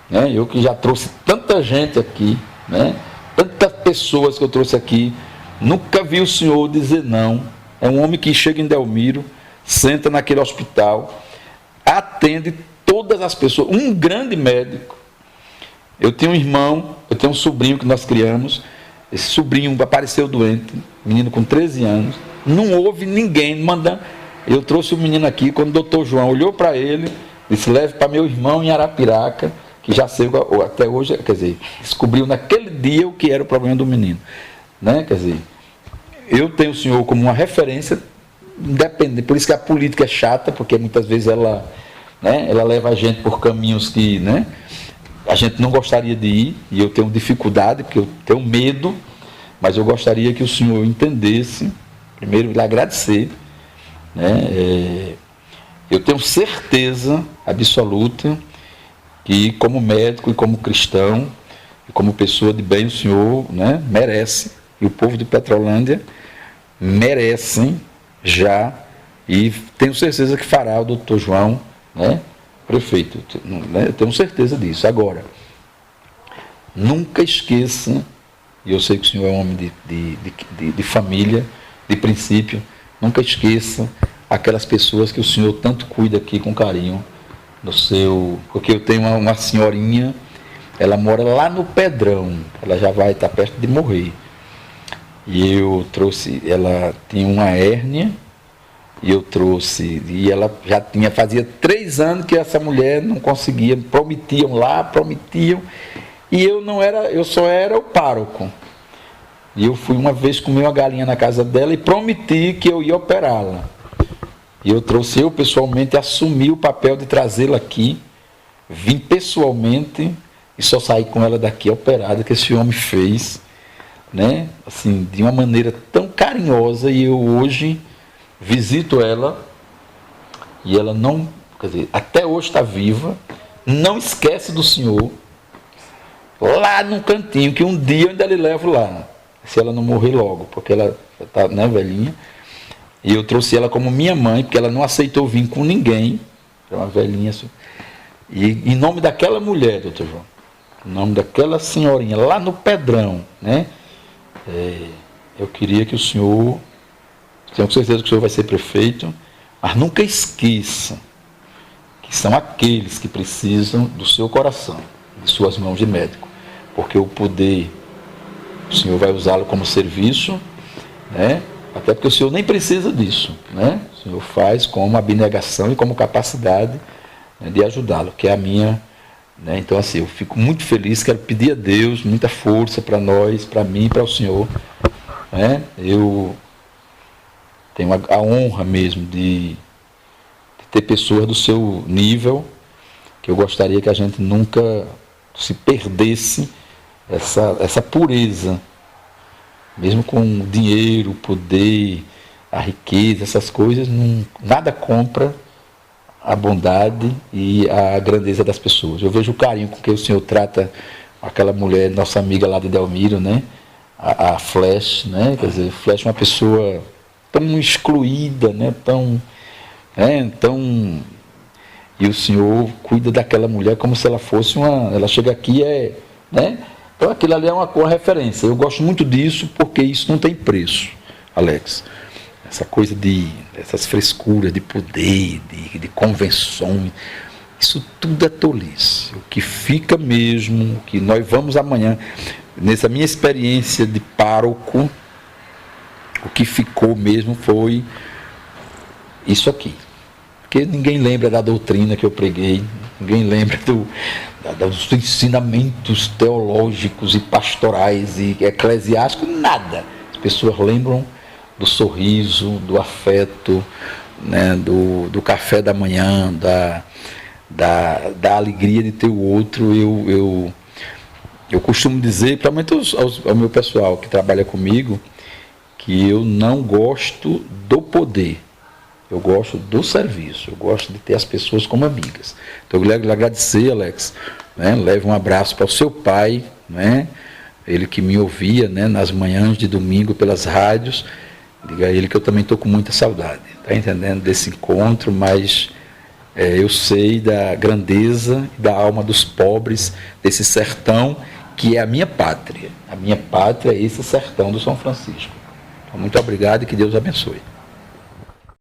né, eu que já trouxe tanta gente aqui, né, tantas pessoas que eu trouxe aqui, nunca vi o senhor dizer não. É um homem que chega em Delmiro, senta naquele hospital, atende todas as pessoas, um grande médico. Eu tenho um irmão, eu tenho um sobrinho que nós criamos, esse sobrinho apareceu doente, menino com 13 anos, não houve ninguém mandando. Eu trouxe o menino aqui, quando o doutor João olhou para ele, disse, leve para meu irmão em Arapiraca, que já saiu até hoje, quer dizer, descobriu naquele dia o que era o problema do menino, né? Quer dizer, eu tenho o senhor como uma referência, independente, por isso que a política é chata, porque muitas vezes ela leva a gente por caminhos que, né, a gente não gostaria de ir, e eu tenho dificuldade, porque eu tenho medo, mas eu gostaria que o senhor entendesse, primeiro lhe agradecer, né, eu tenho certeza absoluta que, como médico e como cristão, e como pessoa de bem, o senhor, né, merece, e o povo de Petrolândia merecem já, e tenho certeza que fará o doutor João, né, prefeito, né, eu tenho certeza disso. Agora, nunca esqueça, e eu sei que o senhor é um homem de família, de princípio, nunca esqueça aquelas pessoas que o senhor tanto cuida aqui com carinho, no seu, porque eu tenho uma senhorinha, ela mora lá no Pedrão, ela já vai estar perto de morrer, e eu trouxe, ela tinha uma hérnia, e eu trouxe, e ela já fazia 3 anos que essa mulher não conseguia, prometiam, e eu só era o pároco. E eu fui uma vez comer uma galinha na casa dela e prometi que eu ia operá-la. E eu pessoalmente assumi o papel de trazê-la aqui, vim pessoalmente e só saí com ela daqui operada, que esse homem fez, né? Assim, de uma maneira tão carinhosa, e eu hoje visito ela e ela não, quer dizer, até hoje está viva, não esquece do senhor, lá num cantinho, que um dia eu ainda lhe levo lá, se ela não morrer logo, porque ela está, né, velhinha, e eu trouxe ela como minha mãe, porque ela não aceitou vir com ninguém, é uma velhinha, e em nome daquela mulher, doutor João, em nome daquela senhorinha, lá no Pedrão, né, eu queria que o senhor, tenho certeza que o senhor vai ser prefeito, mas nunca esqueça que são aqueles que precisam do seu coração, de suas mãos de médico, porque o poder, o senhor vai usá-lo como serviço, né? Até porque o senhor nem precisa disso, né? O senhor faz como abnegação e como capacidade, né, de ajudá-lo, que é a minha, né? Então, assim, eu fico muito feliz, quero pedir a Deus muita força para nós, para mim e para o senhor, né? Eu tenho a honra mesmo de ter pessoas do seu nível, que eu gostaria que a gente nunca se perdesse essa pureza, mesmo com o dinheiro, o poder, a riqueza, essas coisas, nada compra a bondade e a grandeza das pessoas. Eu vejo o carinho com que o senhor trata aquela mulher, nossa amiga lá de Delmiro, né? A Flash, né? Quer dizer, Flash é uma pessoa tão excluída, né? Tão, e o senhor cuida daquela mulher como se ela fosse ela chega aqui, né? Então aquilo ali é uma referência. Eu gosto muito disso, porque isso não tem preço, Alex. Essa coisa essas frescuras de poder, de convenções, isso tudo é tolice. O que fica mesmo, que nós vamos amanhã, nessa minha experiência de pároco, o que ficou mesmo foi isso aqui. Porque ninguém lembra da doutrina que eu preguei, ninguém lembra dos ensinamentos teológicos e pastorais e eclesiásticos, nada. As pessoas lembram do sorriso, do afeto, né, do café da manhã, da alegria de ter o outro. Eu costumo dizer, principalmente ao meu pessoal que trabalha comigo, que eu não gosto do poder. Eu gosto do serviço, eu gosto de ter as pessoas como amigas. Então eu quero lhe agradecer, Alex, né? Leve um abraço para o seu pai, né? Ele que me ouvia, né, nas manhãs de domingo pelas rádios. Diga a ele que eu também estou com muita saudade, está entendendo, desse encontro, mas eu sei da grandeza e da alma dos pobres, desse sertão que é a minha pátria. A minha pátria é esse sertão do São Francisco. Então, muito obrigado e que Deus abençoe.